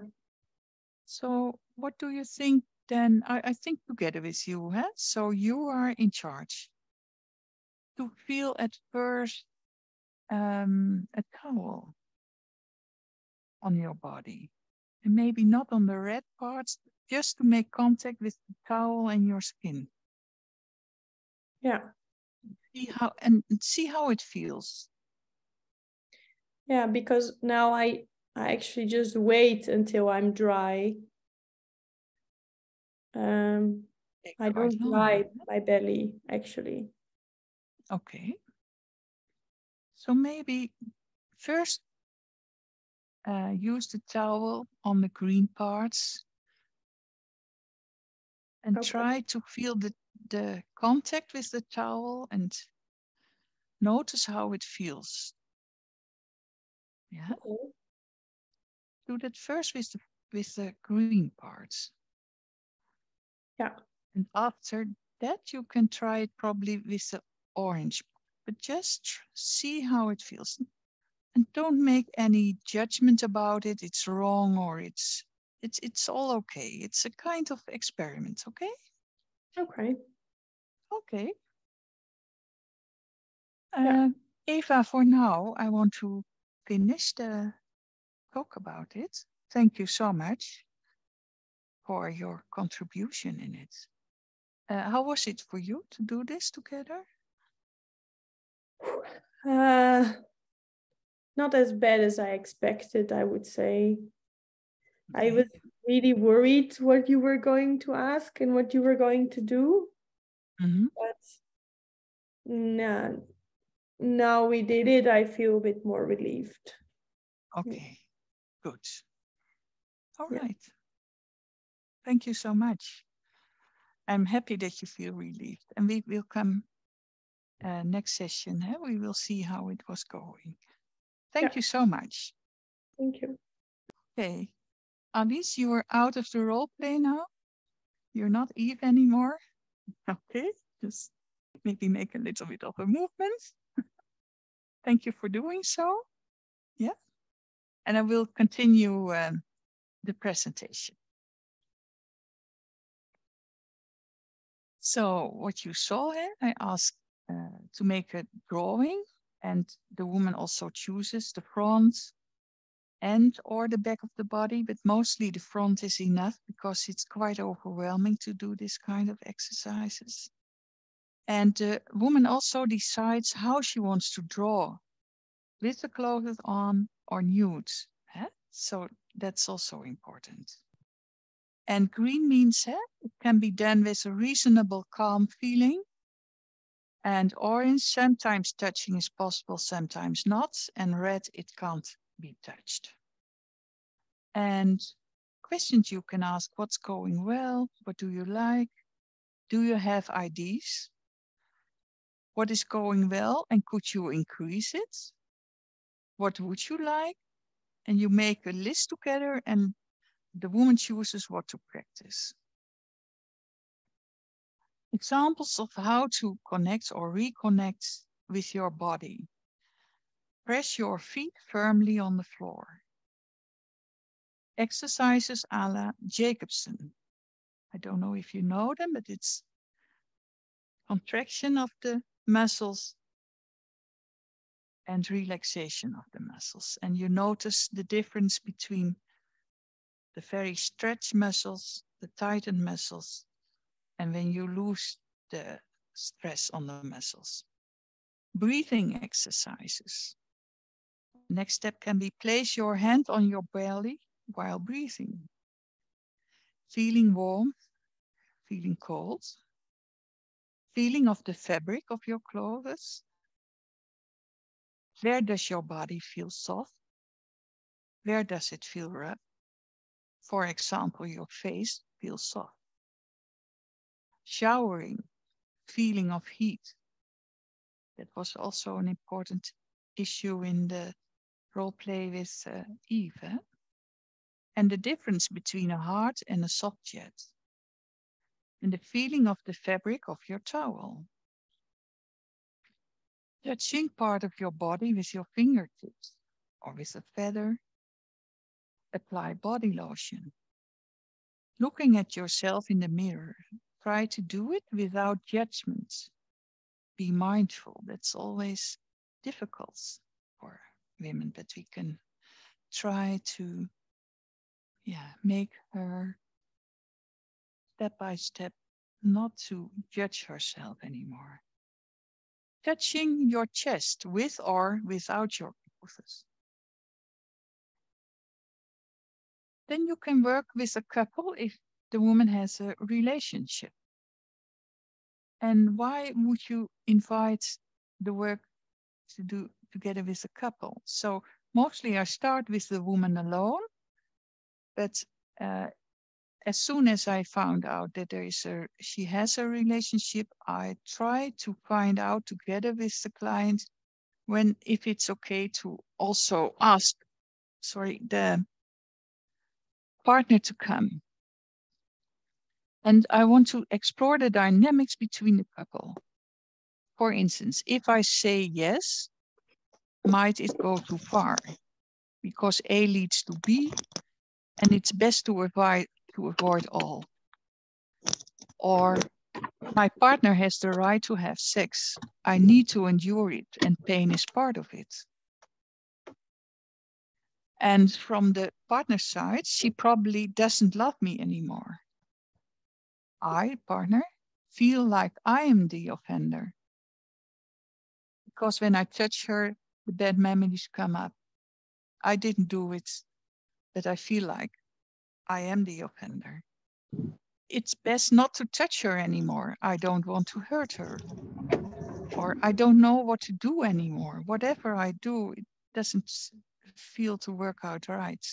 So what do you think then? I think together with you, so you are in charge to feel at first a towel on your body, and maybe not on the red parts, just to make contact with the towel and your skin. Yeah. See how it feels. Yeah, because now I actually just wait until I'm dry. I don't dry my belly actually. Okay. So maybe first use the towel on the green parts and try to feel the contact with the towel and notice how it feels. Yeah. Okay. Do that first with the green parts. Yeah. And after that, you can try it probably with the orange, but just see how it feels. And don't make any judgment about it. It's wrong or it's all okay. It's a kind of experiment, okay? Okay. Okay. Yeah. Eva, for now, I want to finish the talk about it. Thank you so much for your contribution in it. How was it for you to do this together? Not as bad as I expected, I would say. Okay. I was really worried what you were going to ask and what you were going to do. But now we did it, I feel a bit more relieved. Okay, good. All right. Thank you so much. I'm happy that you feel relieved. And we will come next session. We will see how it was going. Thank you so much. Thank you. Okay. Alice, you are out of the role play now. You're not Eve anymore. Okay, just maybe make a little bit of a movement. Thank you for doing so. Yeah. And I will continue the presentation. So what you saw here, I asked to make a drawing, and the woman also chooses the front and or the back of the body, but mostly the front is enough because it's quite overwhelming to do this kind of exercises. And the woman also decides how she wants to draw, with the clothes on or nude. So that's also important. And green means it can be done with a reasonable, calm feeling. And orange, sometimes touching is possible, sometimes not. And red, it can't be touched. And questions you can ask: what's going well? What do you like? Do you have ideas? What is going well and could you increase it? What would you like? And you make a list together and the woman chooses what to practice. Examples of how to connect or reconnect with your body. Press your feet firmly on the floor. Exercises a la Jacobson. I don't know if you know them, but it's contraction of the muscles and relaxation of the muscles. And you notice the difference between the very stretched muscles, the tightened muscles, and when you lose the stress on the muscles. Breathing exercises. Next step can be place your hand on your belly while breathing. Feeling warm, feeling cold. Feeling of the fabric of your clothes. Where does your body feel soft? Where does it feel rough? For example, your face feels soft. Showering, feeling of heat. That was also an important issue in the role play with Eve. And the difference between a hard and a soft jet. And the feeling of the fabric of your towel. Touching part of your body with your fingertips or with a feather. Apply body lotion. Looking at yourself in the mirror. Try to do it without judgment. Be mindful. That's always difficult for women, but we can try to make her step by step not to judge herself anymore. Touching your chest with or without your clothes. Then you can work with a couple if the woman has a relationship. And why would you invite the work to do together with a couple? So mostly I start with the woman alone, but as soon as I found out that she has a relationship, I try to find out together with the client if it's okay to also ask, the partner to come. And I want to explore the dynamics between the couple. For instance, if I say yes, might it go too far? Because A leads to B, and it's best to avoid all. Or my partner has the right to have sex. I need to endure it, and pain is part of it. And from the partner side, she probably doesn't love me anymore. I, partner, feel like I am the offender. Because when I touch her, the bad memories come up. I didn't do it, but I feel like I am the offender. it's best not to touch her anymore. I don't want to hurt her. Or I don't know what to do anymore. Whatever I do, it doesn't feel to work out right.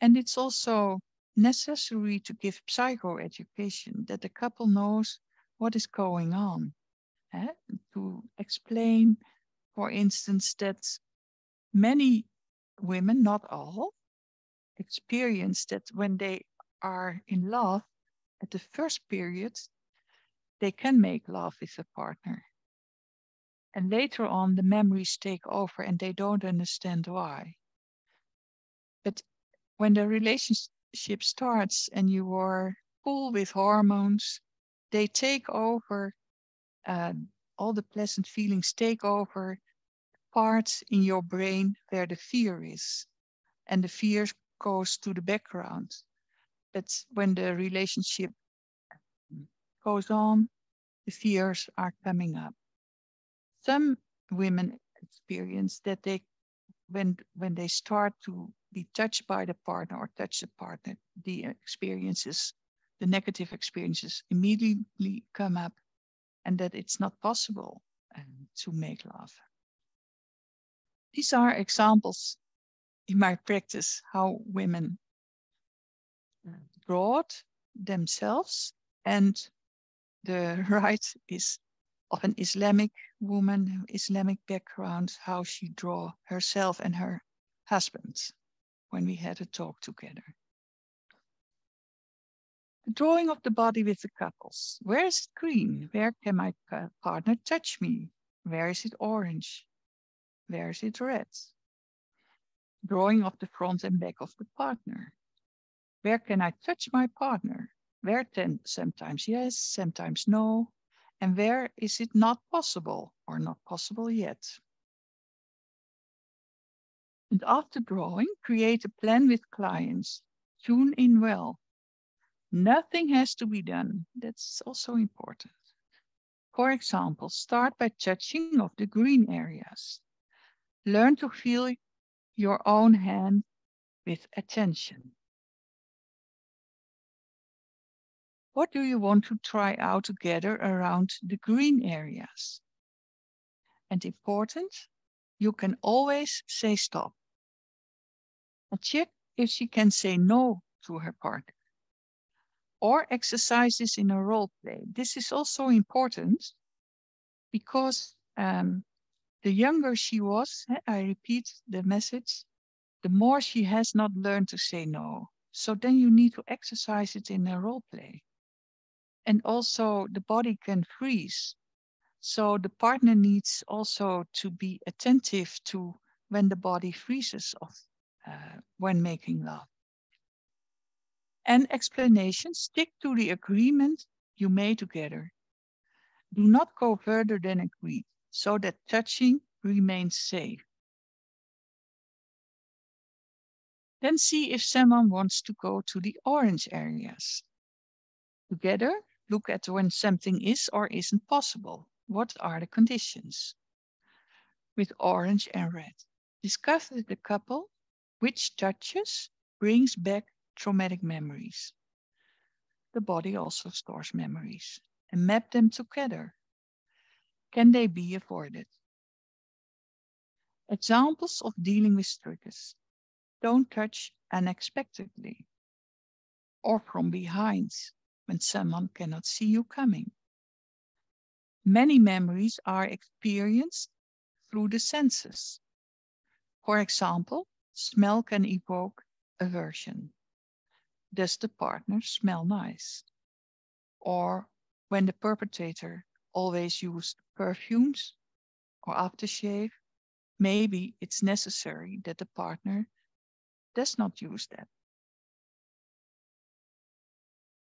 And it's also necessary to give psychoeducation, that the couple knows what is going on. To explain, for instance, that many women, not all, experience that when they are in love, at the first period, they can make love with a partner. And later on, the memories take over and they don't understand why. But when the relationship starts and you are full with hormones, they take over, all the pleasant feelings take over parts in your brain where the fear is. And the fear goes to the background. But when the relationship goes on, the fears are coming up. Some women experience that they, when they start to be touched by the partner or touch the partner, the experiences, the negative experiences immediately come up, and that it's not possible to make love. These are examples in my practice how women brought themselves, and the right is of an Islamic woman, Islamic background, how she draw herself and her husband when we had a talk together. The drawing of the body with the couples. Where is it green? Where can my partner touch me? Where is it orange? Where is it red? Drawing of the front and back of the partner. Where can I touch my partner? Where sometimes yes, sometimes no. And where is it not possible or not possible yet? And after drawing, create a plan with clients. Tune in well. Nothing has to be done. That's also important. For example, start by touching of the green areas. Learn to feel your own hand with attention. What do you want to try out together around the green areas? And important, you can always say stop. And check if she can say no to her partner. Or exercise this in a role play. This is also important because the younger she was, I repeat the message, the more she has not learned to say no. So then you need to exercise it in a role play. And also the body can freeze. So the partner needs also to be attentive to when the body freezes when making love. And explanation, stick to the agreement you made together. Do not go further than agreed, so that touching remains safe. Then see if someone wants to go to the orange areas. Together, look at when something is or isn't possible. What are the conditions? With orange and red. Discuss with the couple which touches brings back traumatic memories. The body also stores memories, and map them together. Can they be avoided? Examples of dealing with triggers. Don't touch unexpectedly or from behind when someone cannot see you coming. Many memories are experienced through the senses. For example, smell can evoke aversion. Does the partner smell nice? Or when the perpetrator always used perfumes or aftershave, maybe it's necessary that the partner does not use that.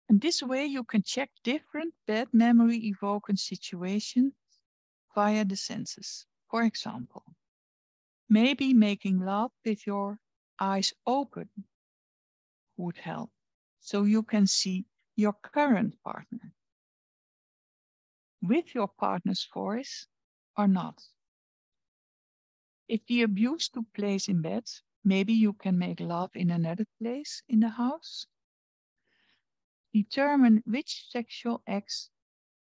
And this way you can check different bad memory evoking situations via the senses. For example, maybe making love with your eyes open would help, so you can see your current partner with your partner's voice or not. If the abuse took place in bed, maybe you can make love in another place in the house. determine which sexual acts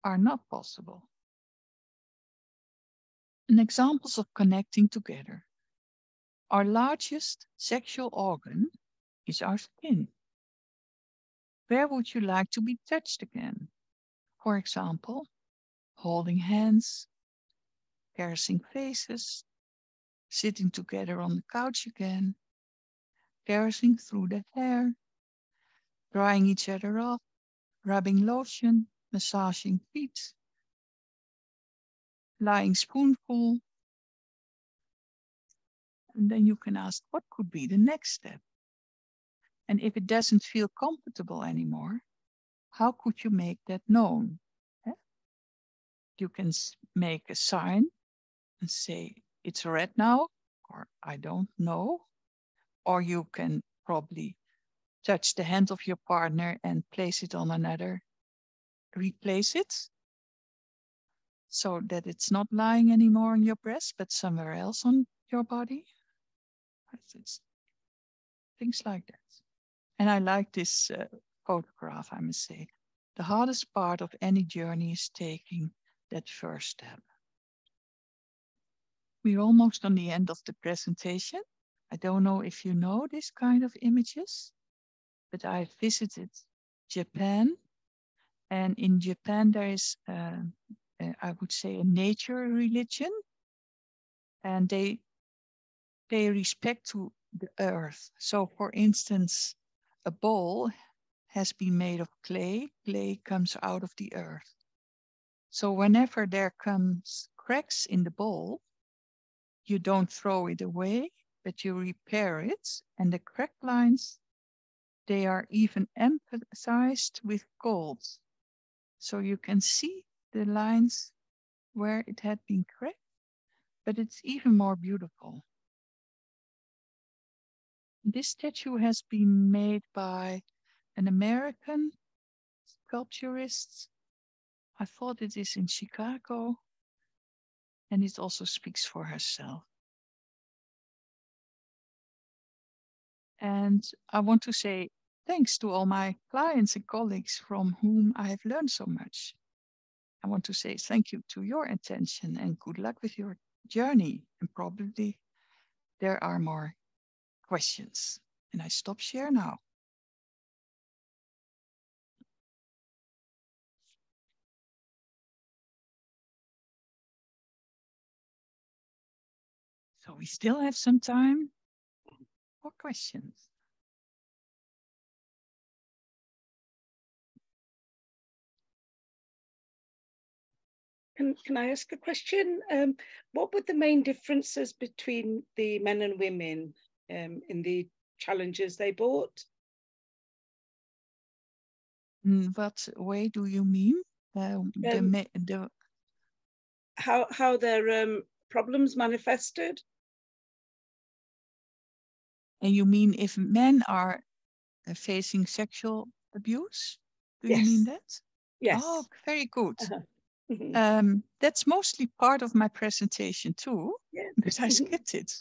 are not possible. And examples of connecting together. Our largest sexual organ is our skin. Where would you like to be touched again? For example, holding hands, caressing faces, sitting together on the couch again, caressing through the hair, drying each other off, rubbing lotion, massaging feet, lying spoonful. And then you can ask, what could be the next step? And if it doesn't feel comfortable anymore, how could you make that known? You can make a sign and say, it's red now, or I don't know. Or you can probably touch the hand of your partner and place it on another, replace it, so that it's not lying anymore on your breast, but somewhere else on your body. It's things like that. And I like this photograph, I must say. The hardest part of any journey is taking that first step. We're almost on the end of the presentation. I don't know if you know this kind of images, but I visited Japan. And in Japan, there is, I would say, a nature religion. And they pay respect to the earth. So, for instance, a bowl has been made of clay. Clay comes out of the earth. So whenever there comes cracks in the bowl, you don't throw it away, but you repair it. And the crack lines, they are even emphasized with gold. So you can see the lines where it had been cracked, but it's even more beautiful. This statue has been made by an American sculpturist. I thought it is in Chicago, and it also speaks for herself. And I want to say thanks to all my clients and colleagues from whom I have learned so much. I want to say thank you to your attention and good luck with your journey. And probably there are more questions. And I stop share now. So we still have some time for questions. Can I ask a question? What were the main differences between the men and women in the challenges they brought? In what way do you mean? How their problems manifested? And you mean if men are facing sexual abuse? Do you mean that? Yes. Oh, very good. Mm-hmm. That's mostly part of my presentation too, but I skipped it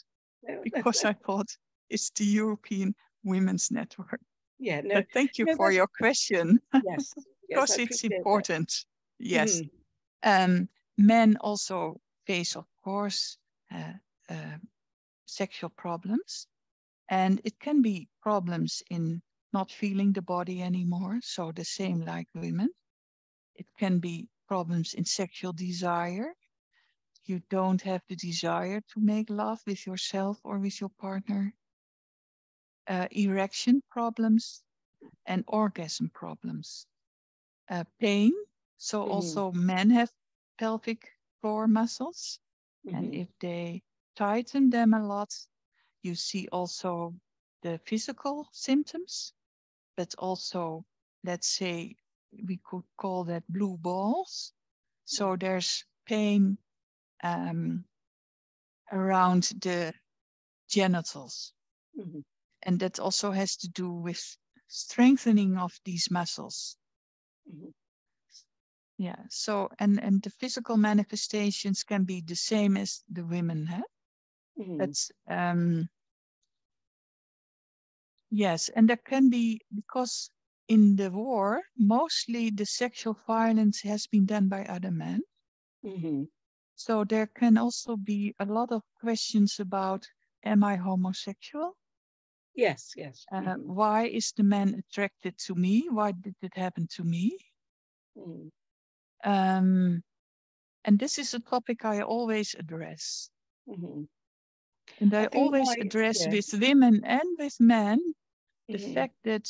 because I thought it's the European Women's Network. Yeah, no. But thank you for your question. Yes, because it's important. That. Yes. Mm-hmm. Men also face, of course, sexual problems. And it can be problems in not feeling the body anymore. So the same like women. It can be problems in sexual desire. You don't have the desire to make love with yourself or with your partner. Erection problems and orgasm problems. Pain. So also men have pelvic floor muscles. And if they tighten them a lot, you see also the physical symptoms, but also, let's say, we could call that blue balls. So there's pain around the genitals. And that also has to do with strengthening of these muscles. Yeah, so, and the physical manifestations can be the same as the women have. But yes, and there can be, because in the war, mostly the sexual violence has been done by other men. So there can also be a lot of questions about, am I homosexual? Yes, yes. Why is the man attracted to me? Why did it happen to me? And this is a topic I always address. And I always address with women and with men the fact that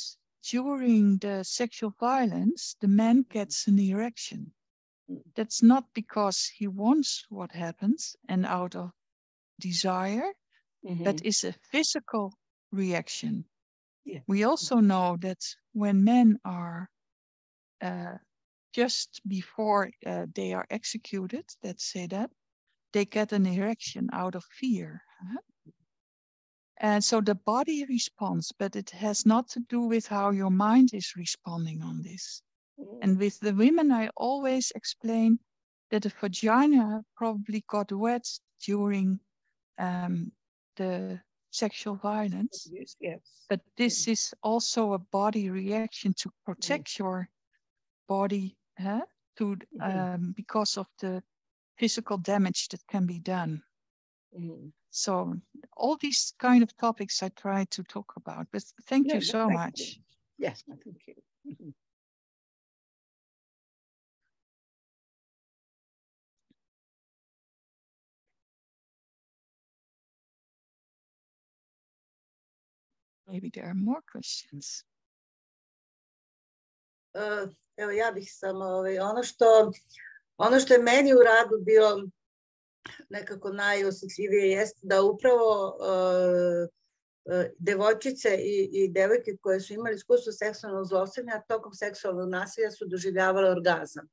during the sexual violence, the man gets an erection. That's not because he wants what happens and out of desire, but it's a physical reaction. We also know that when men are just before they are executed, let's say that, they get an erection out of fear. And so the body responds, but it has not to do with how your mind is responding on this. And with the women, I always explain that the vagina probably got wet during the sexual violence. Yes. But this is also a body reaction to protect your body because of the physical damage that can be done. So all these kind of topics I try to talk about, but thank you so much. Yes, thank you. Maybe there are more questions. Evo, ja bih samo ono što je meni u radu bilo nekako najosjetljivije jeste da upravo devojčice i devojke koje su imali iskustvo seksualnog zlostavljanja tokom seksualnog nasilja su doživljavale orgazam.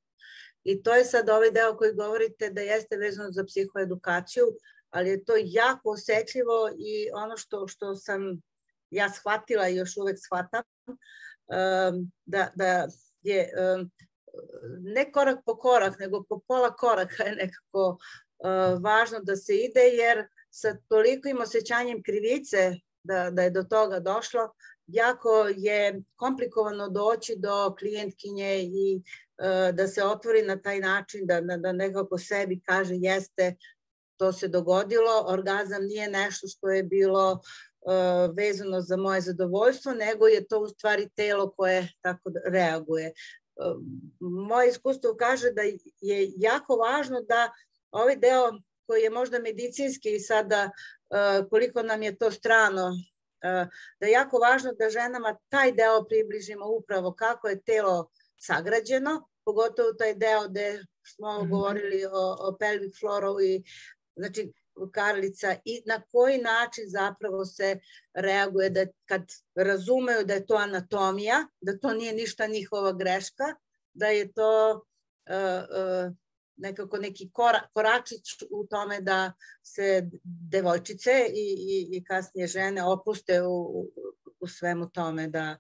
I to je sad ovaj deo koji govorite da jeste vezano za psihoedukaciju, ali je to jako osjetljivo i ono što sam ja shvatila i još uvek shvatam, da je ne korak po korak, nego po pola koraka je nekako važno da se ide, jer sa tolikim osjećanjem krivice da je do toga došlo, jako je komplikovano doći do klijentkinje i da se otvori na taj način, da nekako sebi kaže jeste, to se dogodilo, orgazam nije nešto što je bilo vezano za moje zadovoljstvo, nego je to u stvari telo koje tako reaguje. Moje iskustvo kaže da je jako važno da ovaj deo koji je možda medicinski i sada koliko nam je to strano, da je jako važno da ženama taj deo približimo upravo kako je telo sagrađeno, pogotovo taj deo gde smo govorili o pelvic flooru i znači karlica i na koji način zapravo se reaguje, da kad razumeju da je to anatomija, da to nije ništa njihova greška, da je to nekako neki koračić u tome da se devojčice i kasnije žene opuste u svemu tome, da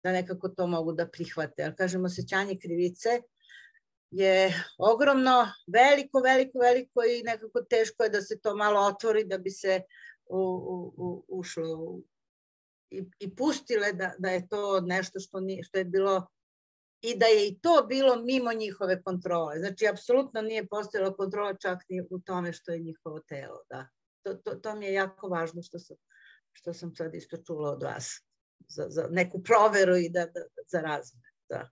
nekako to mogu da prihvate. Ali kažem, osjećanje krivice je ogromno, veliko i nekako teško je da se to malo otvori da bi se ušlo i pustile da je to nešto što je bilo i da je i to bilo mimo njihove kontrole. Znači, apsolutno nije postojala kontrola čak ni u tome što je njihovo telo. To mi je jako važno što sam sad isto čula od vas. Za neku proveru i za razvoj. Da.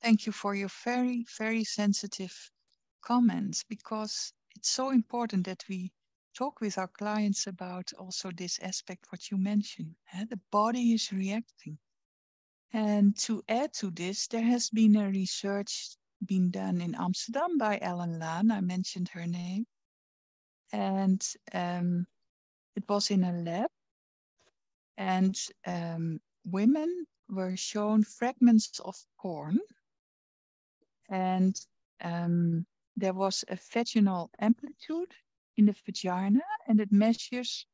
Thank you for your very, very sensitive comments, because it's so important that we talk with our clients about also this aspect, what you mentioned. The body is reacting. And to add to this, there has been a research been done in Amsterdam by Ellen Laan. I mentioned her name. And it was in a lab. And women were shown fragments of porn. And there was a vaginal amplitude in the vagina, and it measures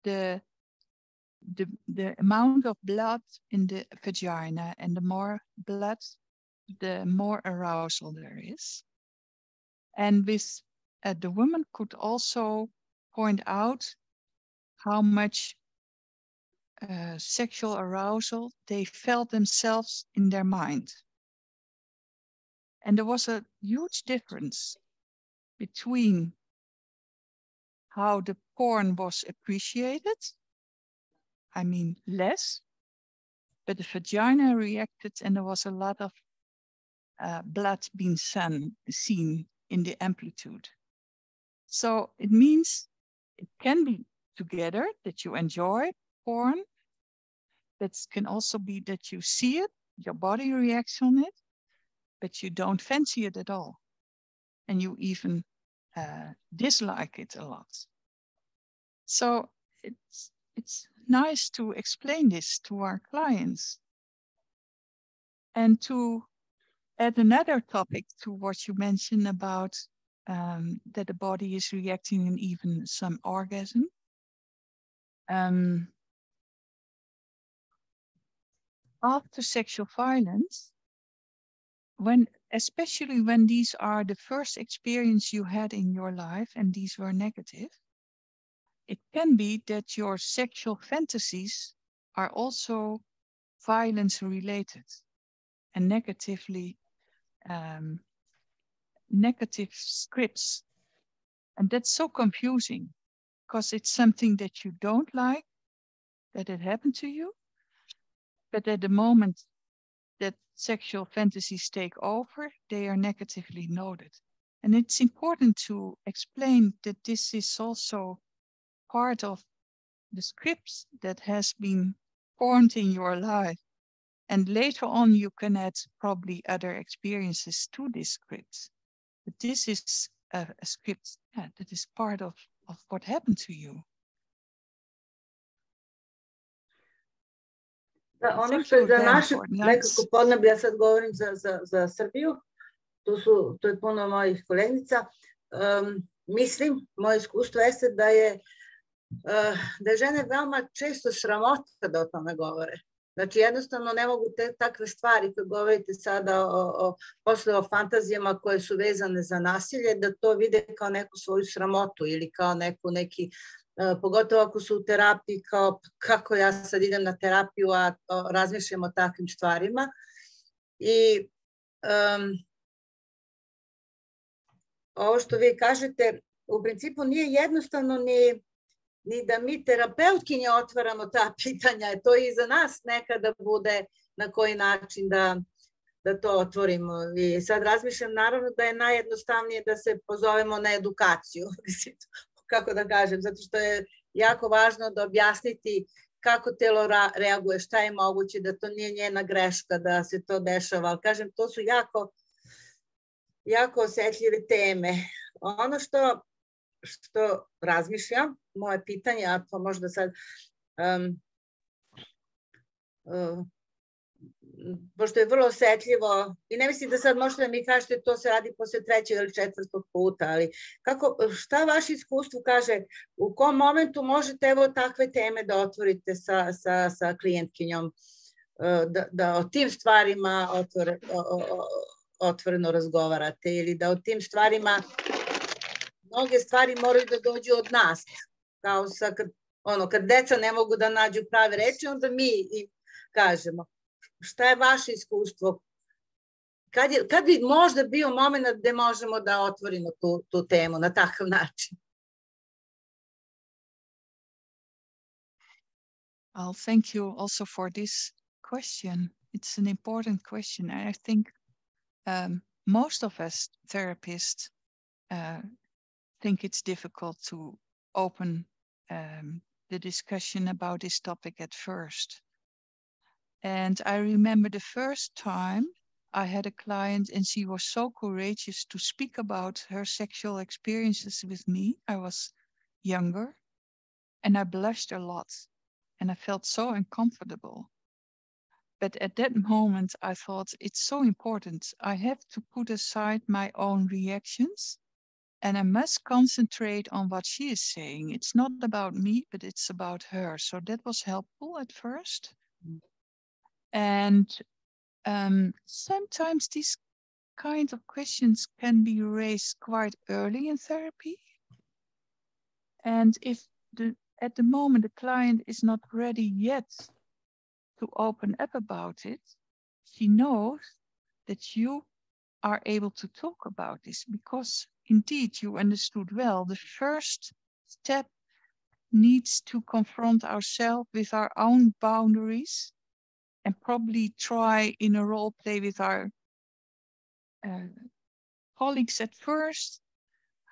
the amount of blood in the vagina, and the more blood, the more arousal there is. And with the woman could also point out how much sexual arousal, they felt themselves in their mind. And there was a huge difference between how the porn was appreciated, I mean less, but the vagina reacted and there was a lot of blood being seen in the amplitude. So it means it can be together that you enjoy porn. That can also be that you see it, your body reacts on it, but you don't fancy it at all. And you even dislike it a lot. So it's nice to explain this to our clients. And to add another topic to what you mentioned about that the body is reacting in even some orgasm. After sexual violence, especially when these are the first experience you had in your life and these were negative, it can be that your sexual fantasies are also violence related and negative scripts. And that's so confusing because it's something that you don't like, that it happened to you, but at the moment that sexual fantasies take over, they are negatively noted. And it's important to explain that this is also part of the scripts that has been formed in your life. And later on, you can add probably other experiences to these scripts. But this is a script that is part of what happened to you. Da, ono što je za naše, nekako podneblje, ja sad govorim za Srbiju, to je puno mojih kolegnica, mislim, moje iskustvo jeste da je žene veoma često sramota da o tome govore. Znači, jednostavno ne mogu takve stvari koje govorite sada posle o fantazijama koje su vezane za nasilje, da to vide kao neku svoju sramotu ili kao neki, pogotovo ako su u terapiji, kao kako ja sad idem na terapiju, a razmišljam o takvim stvarima. I ovo što vi kažete, u principu nije jednostavno ni da mi terapeutkinje otvaramo ta pitanja, to i za nas nekada bude na koji način da to otvorimo. I sad razmišljam naravno da je najjednostavnije da se pozovemo na edukaciju, kako da kažem, zato što je jako važno da objasniti kako telo reaguje, šta je moguće, da to nije njena greška, da se to dešava, ali kažem, to su jako osetljive teme. Ono što razmišljam, moje pitanje, a to možda sad, pošto je vrlo osetljivo, i ne mislim da sad možete da mi kažete to se radi posle 3. ili 4. puta, ali šta vaše iskustvo kaže, u kom momentu možete evo takve teme da otvorite sa klijentkinjom, da o tim stvarima otvoreno razgovarate ili da o tim stvarima mnoge stvari moraju da dođu od nas, kao kad deca ne mogu da nađu prave reči, onda mi im kažemo. Šta je vaše iskustvo? Kad bi možda bio moment gde možemo da otvorimo tu temu na takav način? Well, thank you also for this question. It's an important question. I think most of us therapists think it's difficult to open the discussion about this topic at first. And I remember the first time I had a client and she was so courageous to speak about her sexual experiences with me. I was younger and I blushed a lot and I felt so uncomfortable. But at that moment, I thought it's so important. I have to put aside my own reactions and I must concentrate on what she is saying. It's not about me, but it's about her. So that was helpful at first. And sometimes these kind of questions can be raised quite early in therapy. And if the at the moment the client is not ready yet to open up about it, she knows that you are able to talk about this, because indeed you understood well the first step needs to confront ourselves with our own boundaries and probably try in a role play with our colleagues at first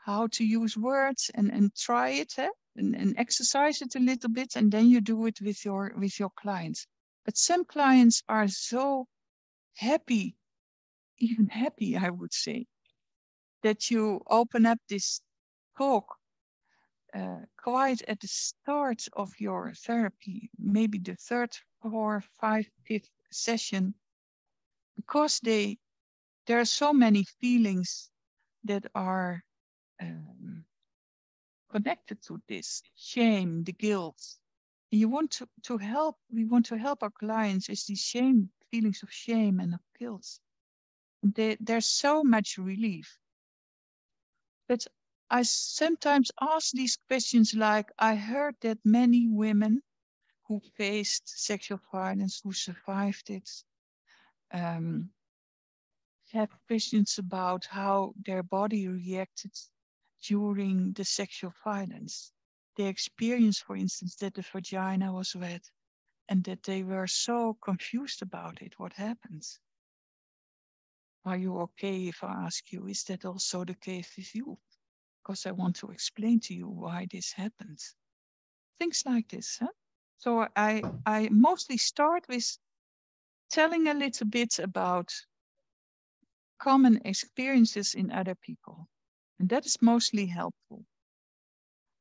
how to use words and try it and exercise it a little bit, and then you do it with your clients. But some clients are so happy, even happy, I would say, that you open up this talk quite at the start of your therapy, maybe the 3rd, 4th, 5th, 5th session, because there are so many feelings that are connected to this shame, the guilt. And you want to help. We want to help our clients with these feelings of shame and of guilt. There's so much relief. But I sometimes ask these questions like, I heard that many women who faced sexual violence, who survived it, have questions about how their body reacted during the sexual violence. They experienced, for instance, that the vagina was wet and that they were so confused about it. What happens? Are you okay if I ask you, is that also the case with you? Because I want to explain to you why this happens. Things like this. Huh? So I mostly start with telling a little bit about common experiences in other people. And that is mostly helpful.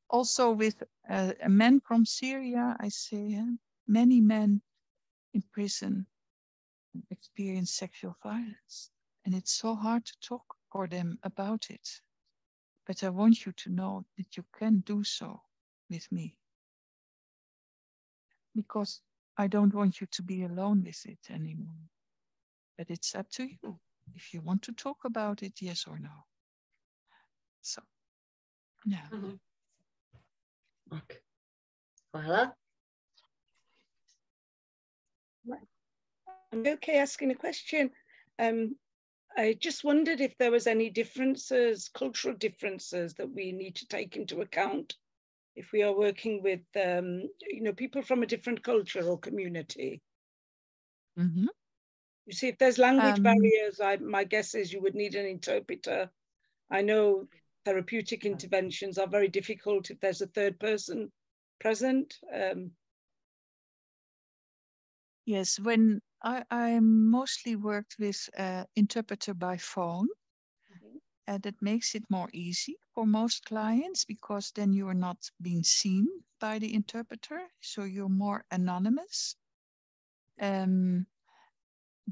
Also with a man from Syria, I say, many men in prison experience sexual violence. And it's so hard to talk for them about it. But I want you to know that you can do so with me. Because I don't want you to be alone with it anymore. But it's up to you. If you want to talk about it, yes or no. So, yeah. Okay. Hvala. I'm okay asking a question. I just wondered if there was any differences, cultural differences that we need to take into account if we are working with, people from a different culture or community. Mm-hmm. You see, if there's language barriers, my guess is you would need an interpreter. I know therapeutic interventions are very difficult if there's a third person present. Yes, when I mostly worked with interpreter by phone, and that makes it more easy for most clients because then you are not being seen by the interpreter, so you're more anonymous.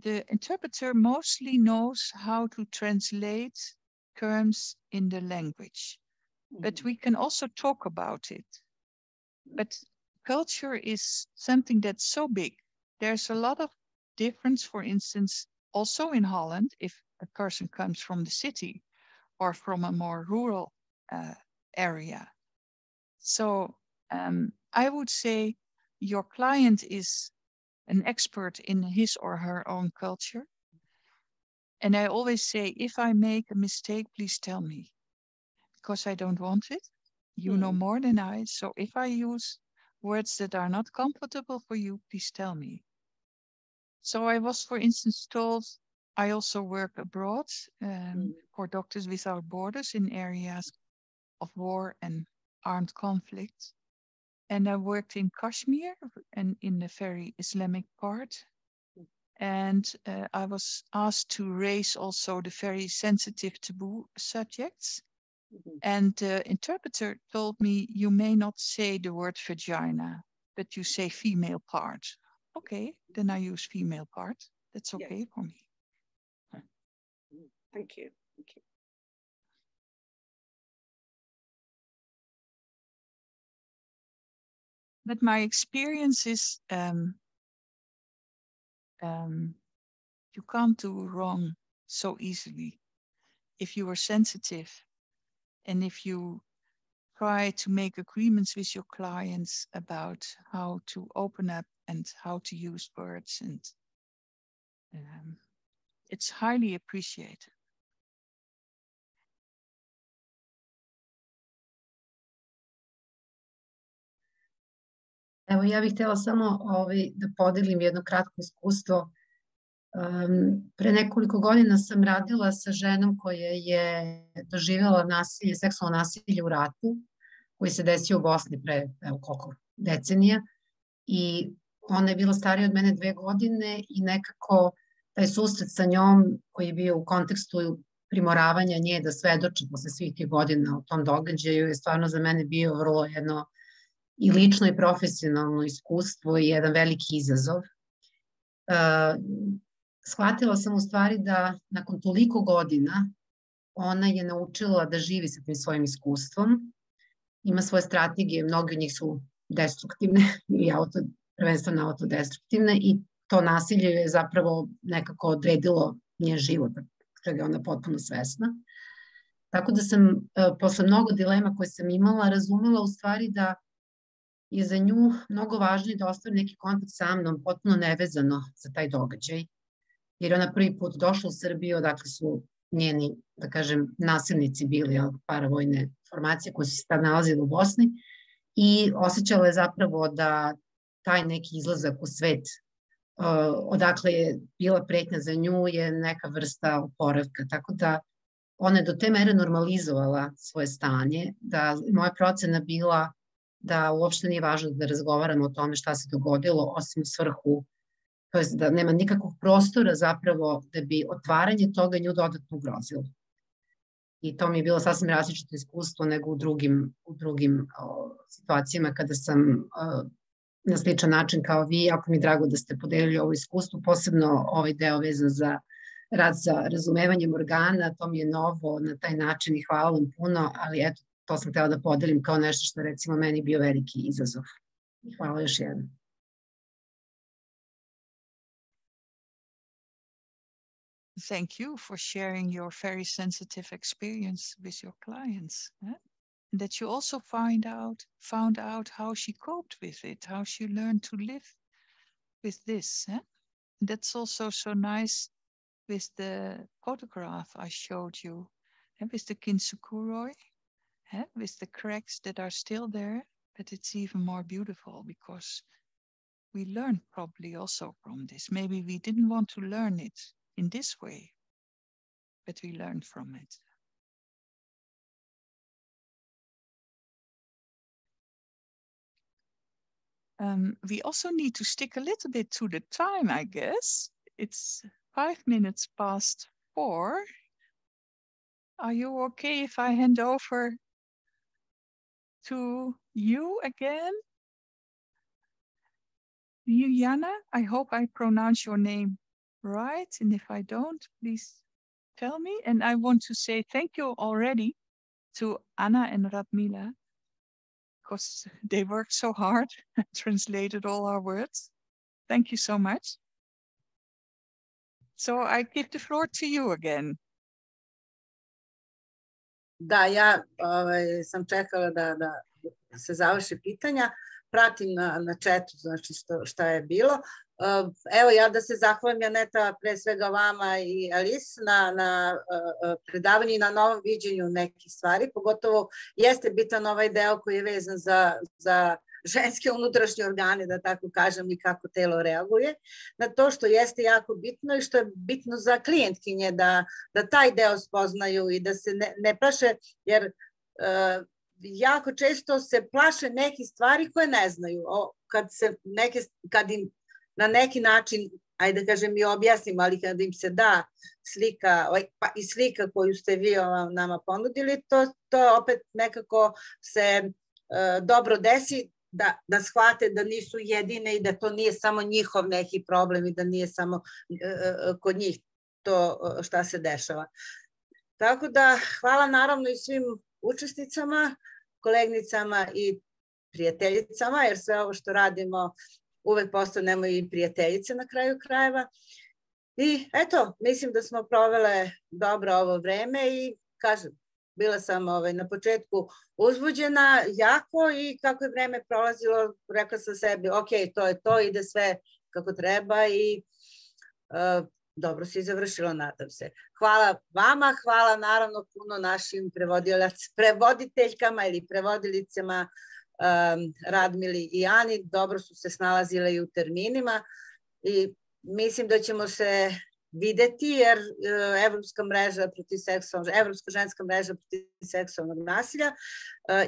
The interpreter mostly knows how to translate terms in the language, but we can also talk about it. But culture is something that's so big. There's a lot of difference, for instance, also in Holland, if a person comes from the city or from a more rural area. So I would say your client is an expert in his or her own culture. And I always say, if I make a mistake, please tell me, because I don't want it. You know more than I. So if I use words that are not comfortable for you, please tell me. So I was, for instance, told I also work abroad for Doctors Without Borders in areas of war and armed conflict. And I worked in Kashmir and in the very Islamic part. And I was asked to raise also the very sensitive taboo subjects. And the interpreter told me, you may not say the word vagina, but you say female part. Okay, then I use female part. That's okay for me. Thank you. Thank you. But my experience is you can't do wrong so easily if you are sensitive and if you try to make agreements with your clients about how to open up and how to use words, and it's highly appreciated. Evo, ja bih htjela samo da podelim jedno kratko iskustvo. Pre nekoliko godina sam radila sa ženom koja je doživjela nasilje, seksualno nasilje u ratu, koji se desio u Bosni pre koliko decenija, i ona je bila starija od mene 2 godine i nekako taj susret sa njom koji je bio u kontekstu primoravanja nje da svedoči posle svih tih godina o tom događaju je stvarno za mene bio vrlo jedno i lično i profesionalno iskustvo i jedan veliki izazov. Shvatila sam u stvari da nakon toliko godina ona je naučila da živi sa tim svojim iskustvom, ima svoje strategije, mnogi od njih su destruktivne i prvenstveno autodestruktivne, i to nasilje je zapravo nekako odredilo njen život, čega je ona potpuno svesna. Tako da sam posle mnogo dilema koje sam imala razumela u stvari da je za nju mnogo važnije da ostvari neki kontakt sa mnom, potpuno nevezano za taj događaj, jer je ona prvi put došla u Srbiju, odakle su njeni, da kažem, nasilnici bili, paravojne formacije koje su se tad nalazile u Bosni, i osjećala je zapravo da taj neki izlazak u svet odakle je bila pretnja za nju je neka vrsta oporavka, tako da ona je do te mere normalizovala svoje stanje, da moja procena bila da uopšte nije važno da razgovaramo o tome šta se dogodilo, osim u svrhu, to je da nema nikakvog prostora zapravo da bi otvaranje toga nju dodatno ugrozilo. I to mi je bilo sasvim različito iskustvo nego u drugim situacijama kada sam na sličan način kao vi. Jako mi je drago da ste podelili ovo iskustvo, posebno ovaj deo vezan za rad sa razumevanjem organa, to mi je novo na taj način i hvala vam puno, ali eto, to sam htjela da podelim kao nešto što recimo meni bio veliki izazov. Hvala još jednom. Thank you for sharing your very sensitive experience with your clients. That you also found out how she coped with it, how she learned to live with this. That's also so nice with the photograph I showed you, with the kinsukuroi, with the cracks that are still there, but it's even more beautiful because we learned probably also from this. Maybe we didn't want to learn it in this way, but we learned from it. We also need to stick a little bit to the time, I guess. It's 4:05. Are you okay if I hand over to you again? You, Jana, I hope I pronounce your name right. And if I don't, please tell me. And I want to say thank you already to Anna and Radmila, because they worked so hard and translated all our words. Thank you so much. So I give the floor to you again. Da, ja sam čekala da se završi pitanja. Pratim na chatu, znači šta je bilo. Evo ja da se zahvalim, Janneta, pre svega vama i Alice na predavanju i na novom viđenju nekih stvari. Pogotovo jeste bitan ovaj deo koji je vezan za ženske unutrašnje organe, da tako kažem, i kako telo reaguje. Na to što jeste jako bitno i što je bitno za klijentkinje da taj deo spoznaju i da se ne plaše, jer jako često se plaše nekih stvari koje ne znaju. Kad im na neki način, ajde da kažem i objasnim, ali kad im se da slika, pa i slika koju ste vi nama ponudili, to opet nekako se dobro desi da shvate da nisu jedine i da to nije samo njihov neki problem i da nije samo kod njih to šta se dešava. Tako da hvala naravno i svim učesnicama, kolegnicama i prijateljicama, jer sve ovo što radimo uvek postanemo i prijateljice na kraju krajeva. I eto, mislim da smo provele dobro ovo vreme i kažem, bila sam na početku uzbuđena jako i kako je vreme prolazilo, rekla sam sebi, ok, to je to, ide sve kako treba i dobro se i završilo, nadam se. Hvala vama, hvala naravno puno našim prevoditeljkama ili prevodilicama Radmili i Ani, dobro su se snalazile i u terminima i mislim da ćemo se videti jer Evropska ženska mreža protiv seksualnog nasilja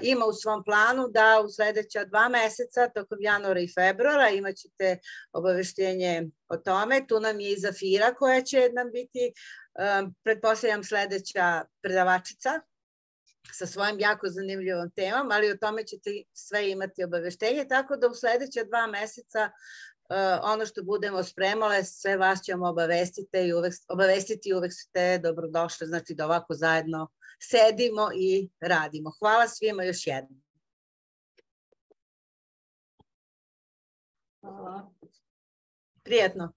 ima u svom planu da u sledeća 2 meseca, tokom januara i februara, imat ćete obaveštenje o tome. Tu nam je i Zafira koja će nam biti, pretpostavljam, sledeća predavačica sa svojim jako zanimljivom temom, ali o tome ćete sve imati obaveštenje, tako da u sledeća 2 meseca ono što budemo spremale, sve vas ćemo obavestiti i uvek ste dobrodošli, znači da ovako zajedno sedimo i radimo. Hvala svima još jednom. Hvala. Prijetno.